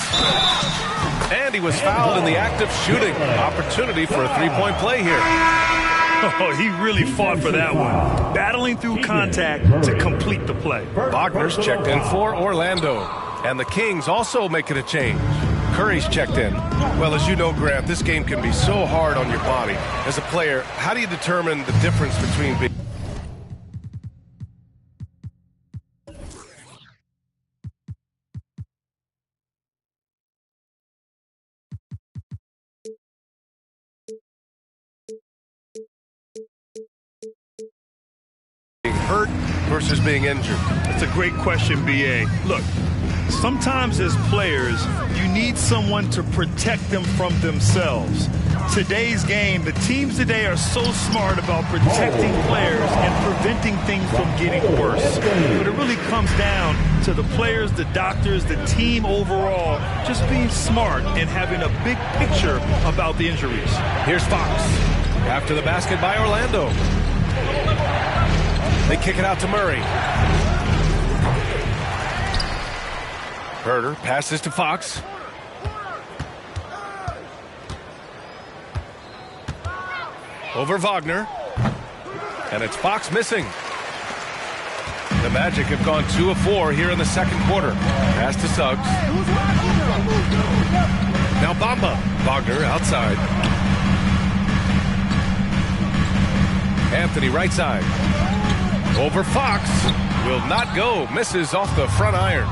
[SPEAKER 9] And he was fouled in the act of shooting. Opportunity for a 3-point play here.
[SPEAKER 11] Oh, he really fought for that one. Battling through contact to complete the play.
[SPEAKER 9] Wagner's checked in for Orlando. And the Kings also making a change. Curry's checked in. Well, as you know, Grant, this game can be so hard on your body. As a player, how do you determine the difference between being hurt versus being injured?
[SPEAKER 11] That's a great question, B.A. Look, sometimes as players, you need someone to protect them from themselves. Today's game, the teams today are so smart about protecting players and preventing things from getting worse. But it really comes down to the players, the doctors, the team overall, just being smart and having a big picture about the injuries.
[SPEAKER 9] Here's Fox. After the basket by Orlando. They kick it out to Murray. Herter passes to Fox. Over Wagner. And it's Fox missing. The Magic have gone 2 of 4 here in the second quarter. Pass to Suggs. Now Bamba. Wagner outside. Anthony right side. Over Fox. Will not go. Misses off the front iron.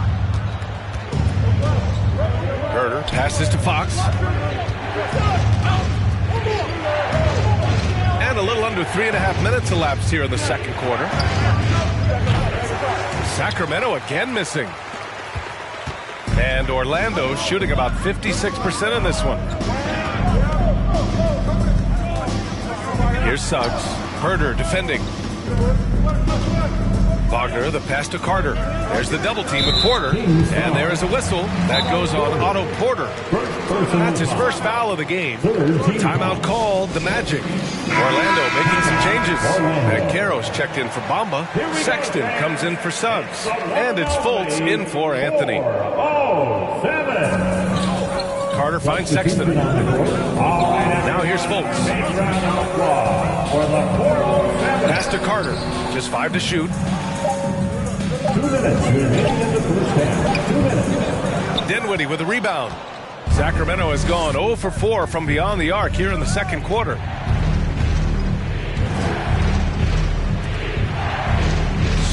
[SPEAKER 9] Herter passes to Fox. And a little under 3.5 minutes elapsed here in the second quarter. Sacramento again missing. And Orlando shooting about 56% in this one. Here's Suggs. Herter defending. Wagner, the pass to Carter. There's the double team with Porter. And there is a whistle. That goes on Otto Porter. That's his first foul of the game. Timeout called the Magic. Orlando making some changes. And Caro's checked in for Bamba. Sexton comes in for Suggs. And it's Fultz in for Anthony. Carter finds Sexton. Now here's Fultz. Pass to Carter. Just 5 to shoot.
[SPEAKER 2] 2 minutes remaining in the first half. 2 minutes.
[SPEAKER 9] Dinwiddie with a rebound. Sacramento has gone 0 for 4 from beyond the arc here in the second quarter.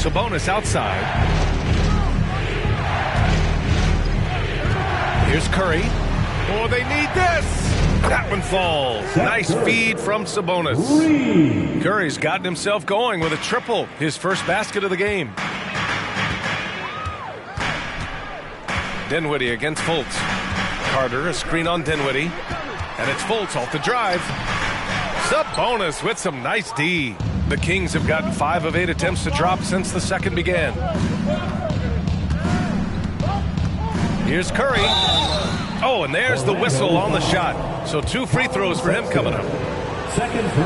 [SPEAKER 9] Sabonis outside. Here's Curry. Oh, they need this. That one falls. Nice feed from Sabonis. Curry's gotten himself going with a triple. His first basket of the game. Dinwiddie against Fultz. Carter, a screen on Dinwiddie. And it's Fultz off the drive. Sabonis with some nice D. The Kings have gotten 5 of 8 attempts to drop since the second began. Here's Curry. Oh, and there's the whistle on the shot. So 2 free throws for him coming up.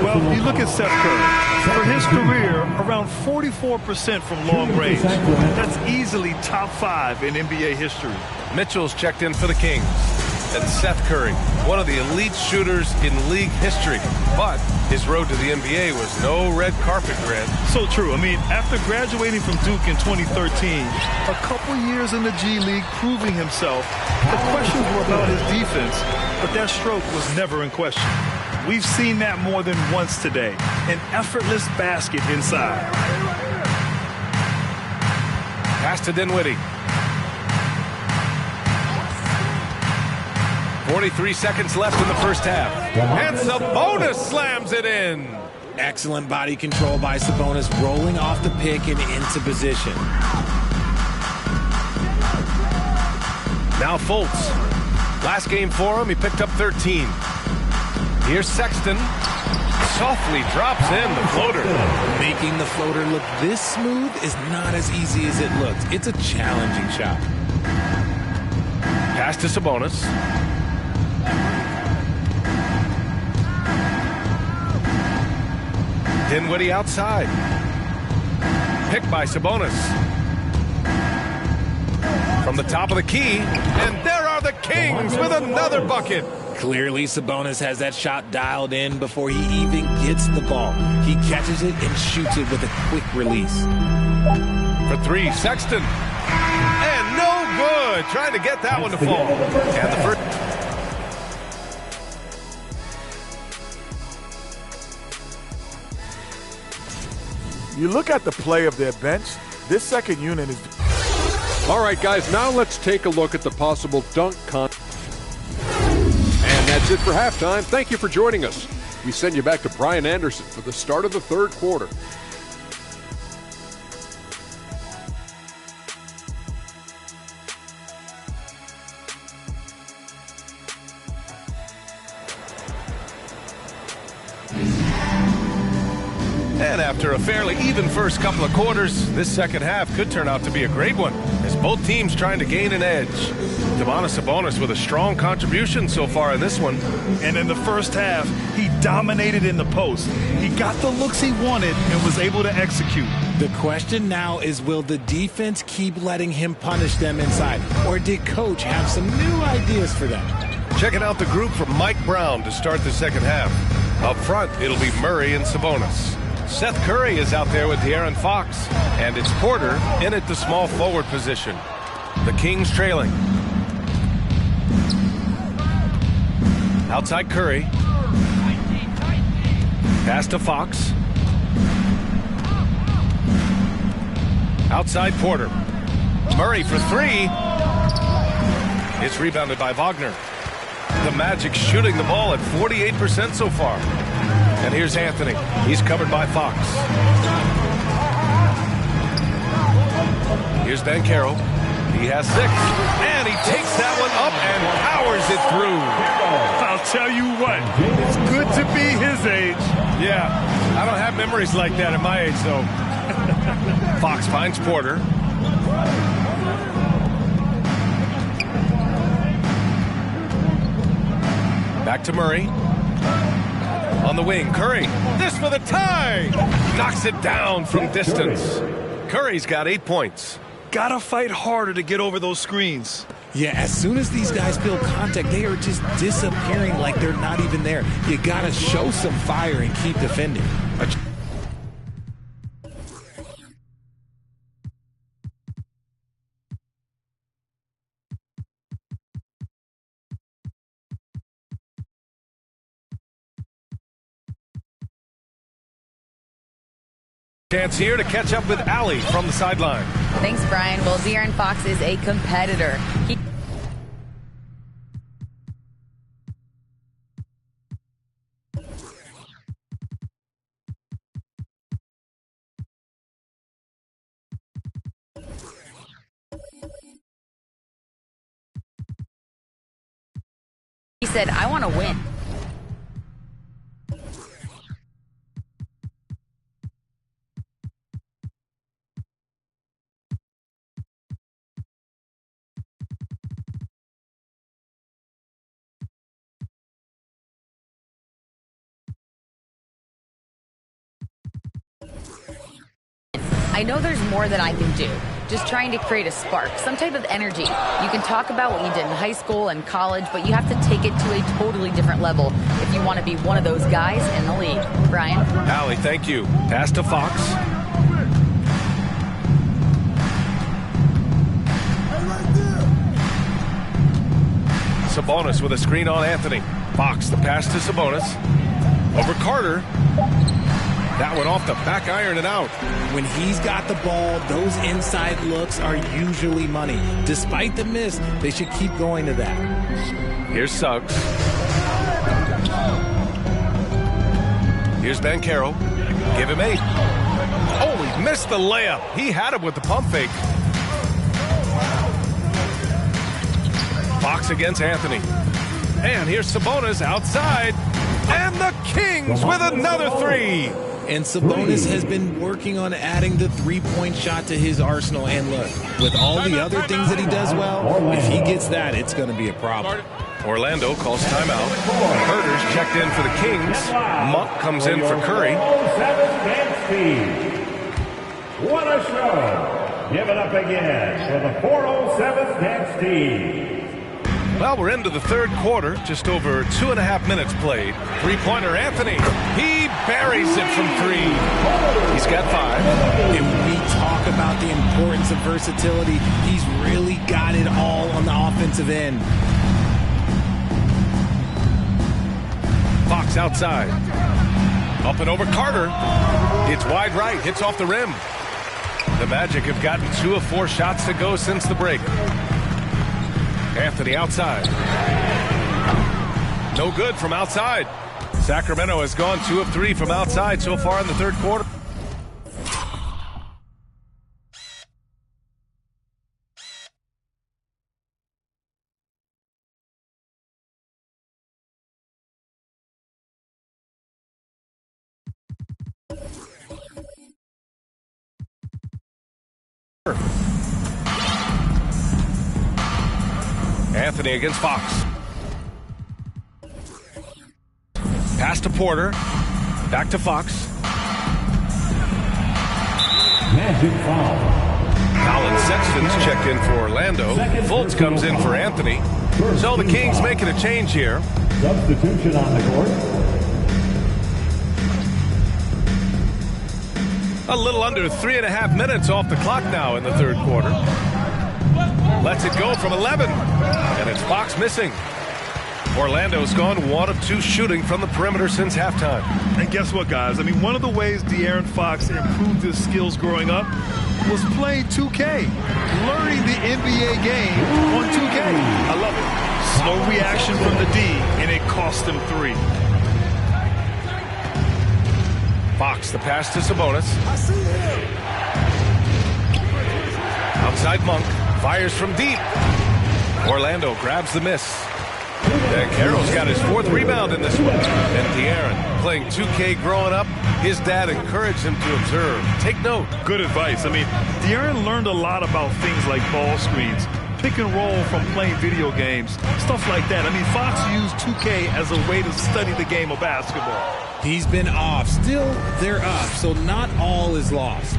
[SPEAKER 11] Well, you look at Seth Curry. For his career, around 44% from long range. That's easily top 5 in NBA history.
[SPEAKER 9] Mitchell's checked in for the Kings. And Seth Curry, one of the elite shooters in league history. But his road to the NBA was no red carpet, Grant.
[SPEAKER 11] So true. I mean, after graduating from Duke in 2013, a couple years in the G League proving himself, the questions were about his defense, but that stroke was never in question. We've seen that more than once today. An effortless basket inside.
[SPEAKER 9] Pass to Dinwiddie. 43 seconds left in the first half. And Sabonis slams it in.
[SPEAKER 10] Excellent body control by Sabonis, rolling off the pick and into position.
[SPEAKER 9] Now Fultz. Last game for him, he picked up 13. Here's Sexton. Softly drops in the floater.
[SPEAKER 10] Making the floater look this smooth is not as easy as it looks. It's a challenging shot.
[SPEAKER 9] Pass to Sabonis. Dinwiddie outside. Picked by Sabonis. From the top of the key. And there are the Kings with another bucket.
[SPEAKER 10] Clearly, Sabonis has that shot dialed in before he even gets the ball. He catches it and shoots it with a quick release.
[SPEAKER 9] For 3, Sexton. And no good. Trying to get that one to fall. And the first...
[SPEAKER 13] You look at the play of their bench, this second unit is...
[SPEAKER 8] All right, guys, now let's take a look at the possible dunk contest. And that's it for halftime. Thank you for joining us. We send you back to Brian Anderson for the start of the third quarter.
[SPEAKER 9] And after a fairly even first couple of quarters, this second half could turn out to be a great one, as both teams trying to gain an edge. Domantas Sabonis with a strong contribution so far in this one.
[SPEAKER 11] And in the first half, he dominated in the post. He got the looks he wanted and was able to execute.
[SPEAKER 10] The question now is, will the defense keep letting him punish them inside? Or did Coach have some new ideas for them?
[SPEAKER 9] Checking out the group from Mike Brown to start the second half. Up front, it'll be Murray and Sabonis. Seth Curry is out there with De'Aaron Fox, and it's Porter in at the small forward position. The Kings trailing. Outside Curry. Pass to Fox. Outside Porter. Murray for 3. It's rebounded by Wagner. The Magic shooting the ball at 48% so far. And here's Anthony. He's covered by Fox. Here's Banchero. He has 6. And he takes that one up and powers it through.
[SPEAKER 11] I'll tell you what, it's good to be his age.
[SPEAKER 9] Yeah, I don't have memories like that at my age, though. Fox finds Porter. Back to Murray. On the wing, Curry. This for the tie! Knocks it down from distance. Curry's got 8 points.
[SPEAKER 11] Gotta fight harder to get over those screens.
[SPEAKER 10] Yeah, as soon as these guys feel contact, they are just disappearing like they're not even there. You gotta show some fire and keep defending.
[SPEAKER 9] Chance here to catch up with Allie from the sideline.
[SPEAKER 12] Thanks, Brian. Well, De'Aaron Fox is a competitor. He said, I want to win. I know there's more that I can do. Just trying to create a spark, some type of energy. You can talk about what you did in high school and college, but you have to take it to a totally different level if you want to be one of those guys in the league. Brian?
[SPEAKER 9] Allie, thank you. Pass to Fox. Sabonis with a screen on Anthony. Fox, the pass to Sabonis. Over Carter. That one off the back iron and out.
[SPEAKER 10] When he's got the ball, those inside looks are usually money. Despite the miss, they should keep going to that.
[SPEAKER 9] Here's Suggs. Here's Banchero. Give him 8. Oh, he missed the layup. He had him with the pump fake. Fox against Anthony. And here's Sabonis outside. And the Kings with another 3.
[SPEAKER 10] And Sabonis has been working on adding the three-point shot to his arsenal. And look, with all the other things that he does well, if he gets that, it's going to be a problem.
[SPEAKER 9] Orlando calls timeout. Herder's checked in for the Kings. Monk comes in for Curry.
[SPEAKER 2] What a show! Give it up again for the 407 dance team.
[SPEAKER 9] Well, we're into the third quarter. Just over 2.5 minutes played. Three-pointer Anthony. He buries it from 3. He's got 5.
[SPEAKER 10] And we talk about the importance of versatility. He's really got it all on the offensive end.
[SPEAKER 9] Fox outside. Up and over Carter. It's wide right. Hits off the rim. The Magic have gotten 2 of 4 shots to go since the break. Anthony outside. No good from outside. Sacramento has gone 2 of 3 from outside so far in the third quarter. Anthony against Fox. Pass to Porter. Back to Fox.
[SPEAKER 2] Magic foul.
[SPEAKER 9] Colin Sexton's checked in for Orlando. Fultz comes in for Anthony. So the Kings making a change here.
[SPEAKER 2] Substitution on the court.
[SPEAKER 9] A little under 3.5 minutes off the clock now in the third quarter. Lets it go from 11. And it's Fox missing. Orlando's gone 1 of 2 shooting from the perimeter since halftime.
[SPEAKER 11] And guess what, guys? I mean, one of the ways De'Aaron Fox improved his skills growing up was playing 2K. Learning the NBA game on 2K. I love it. Slow reaction from the D, and it cost him 3.
[SPEAKER 9] Fox, the pass to Sabonis.
[SPEAKER 11] I see him.
[SPEAKER 9] Outside Monk. Fires from deep. Orlando grabs the miss. And Carroll's got his 4th rebound in this one. And De'Aaron, playing 2K growing up, his dad encouraged him to observe. Take note.
[SPEAKER 11] Good advice. I mean, De'Aaron learned a lot about things like ball screens, pick and roll from playing video games, stuff like that. I mean, Fox used 2K as a way to study the game of basketball.
[SPEAKER 10] He's been off. Still, they're up, so not all is lost.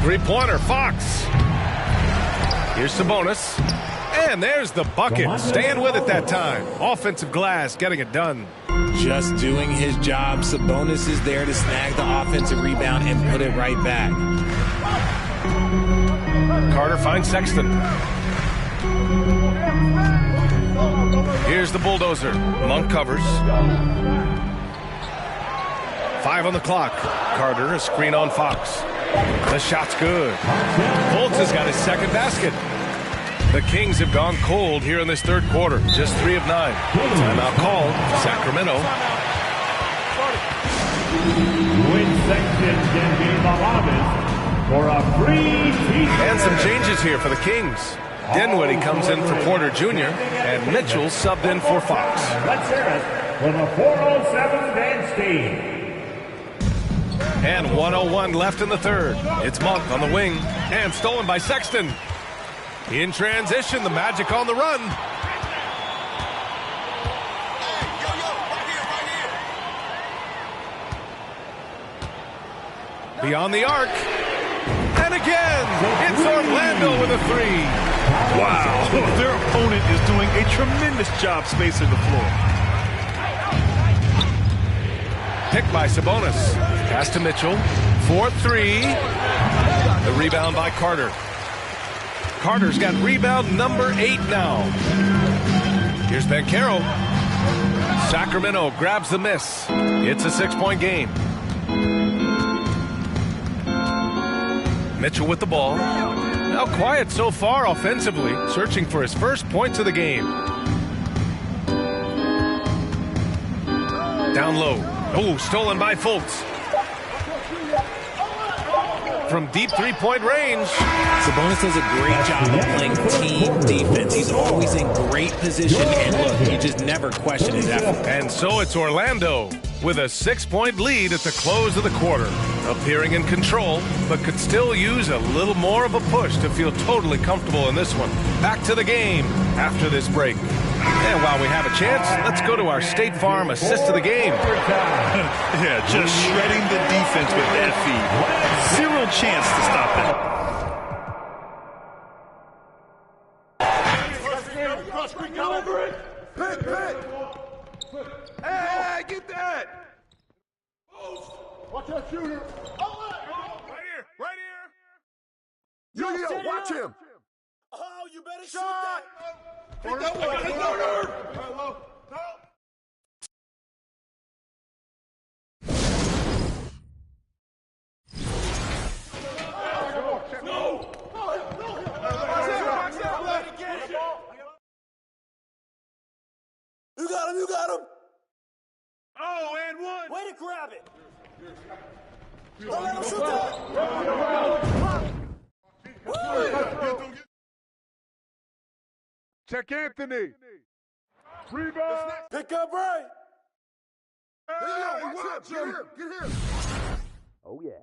[SPEAKER 9] Three-pointer, Fox. Here's Sabonis. And there's the bucket. Staying with it that time. Offensive glass, getting it done.
[SPEAKER 10] Just doing his job. Sabonis is there to snag the offensive rebound and put it right back.
[SPEAKER 9] Carter finds Sexton. Here's the bulldozer. Monk covers. 5 on the clock. Carter, a screen on Fox. The shot's good. Fultz has got his 2nd basket. The Kings have gone cold here in this third quarter. Just 3 of 9. Timeout called. Sacramento.
[SPEAKER 2] Win section can be the loudest for a free t-shirt.
[SPEAKER 9] And some changes here for the Kings. Dinwiddie comes in for Porter Jr. and Mitchell subbed in for Fox.
[SPEAKER 2] Let's hear it for the 407 dance team.
[SPEAKER 9] And 1:01 left in the third. It's Monk on the wing and stolen by Sexton. In transition, the Magic on the run. Beyond the arc. And again. It's Orlando with a three.
[SPEAKER 11] Wow, their opponent is doing a tremendous job spacing the floor.
[SPEAKER 9] Picked by Sabonis. Pass to Mitchell. 4-3. The rebound by Carter. Carter's got rebound number 8 now. Here's Banchero. Sacramento grabs the miss. It's a 6-point game. Mitchell with the ball. Now quiet so far offensively, searching for his first points of the game. Down low. Oh, stolen by Fultz. From deep three-point range.
[SPEAKER 10] Sabonis does a great job of playing team defense. He's always in great position, and look, you just never question his effort.
[SPEAKER 9] And so it's Orlando with a 6-point lead at the close of the quarter. Appearing in control, but could still use a little more of a push to feel totally comfortable in this one. Back to the game after this break. And while we have a chance, let's go to our State Farm assist of the game.
[SPEAKER 11] Yeah, just shredding the defense with that feed. Zero chance to stop that.
[SPEAKER 2] Hey, get that! Watch that shooter!
[SPEAKER 7] Right here!
[SPEAKER 2] Yo, watch him!
[SPEAKER 7] Oh, you better shoot that!
[SPEAKER 2] Take that one! Take that one!
[SPEAKER 7] You got him, you got him!
[SPEAKER 2] Oh, and one!
[SPEAKER 7] Way to grab it! Don't let him shoot that!
[SPEAKER 2] Check Anthony! Rebound!
[SPEAKER 7] Pick up right!
[SPEAKER 2] Hey, watch him! Get him!
[SPEAKER 7] Oh, yeah.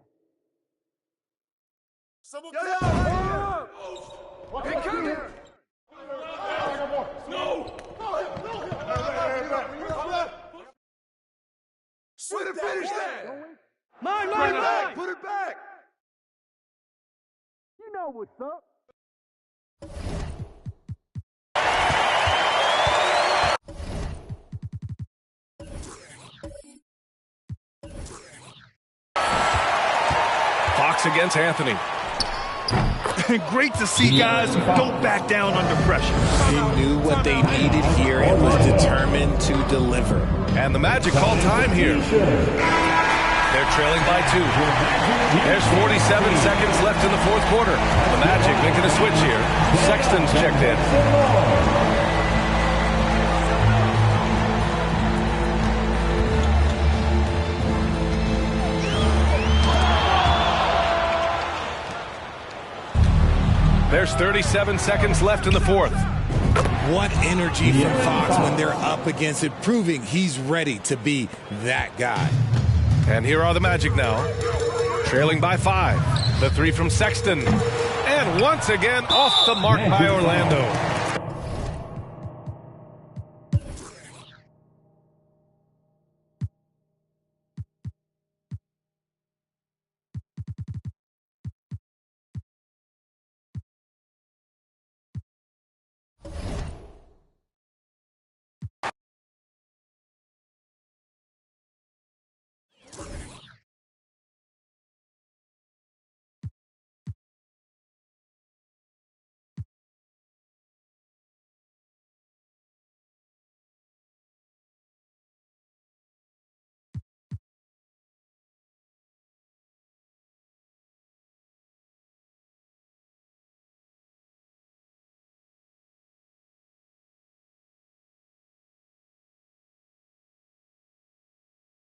[SPEAKER 7] Someone
[SPEAKER 2] Get
[SPEAKER 7] get
[SPEAKER 2] him!
[SPEAKER 7] out!
[SPEAKER 2] He coming! No! Way to finish that!
[SPEAKER 7] Mine!
[SPEAKER 2] Put it back!
[SPEAKER 7] You know what's up.
[SPEAKER 9] Fox against Anthony.
[SPEAKER 11] Great to see guys who don't back down under pressure.
[SPEAKER 10] He knew what they needed here and was determined to deliver.
[SPEAKER 9] And the Magic call time here. They're trailing by 2. There's 47 seconds left in the fourth quarter. The Magic making a switch here. Sexton's checked in. There's 37 seconds left in the fourth.
[SPEAKER 10] What energy from Fox when they're up against it, proving he's ready to be that guy.
[SPEAKER 9] And here are the Magic now, trailing by 5. The three from Sexton. And once again, off the mark by Orlando.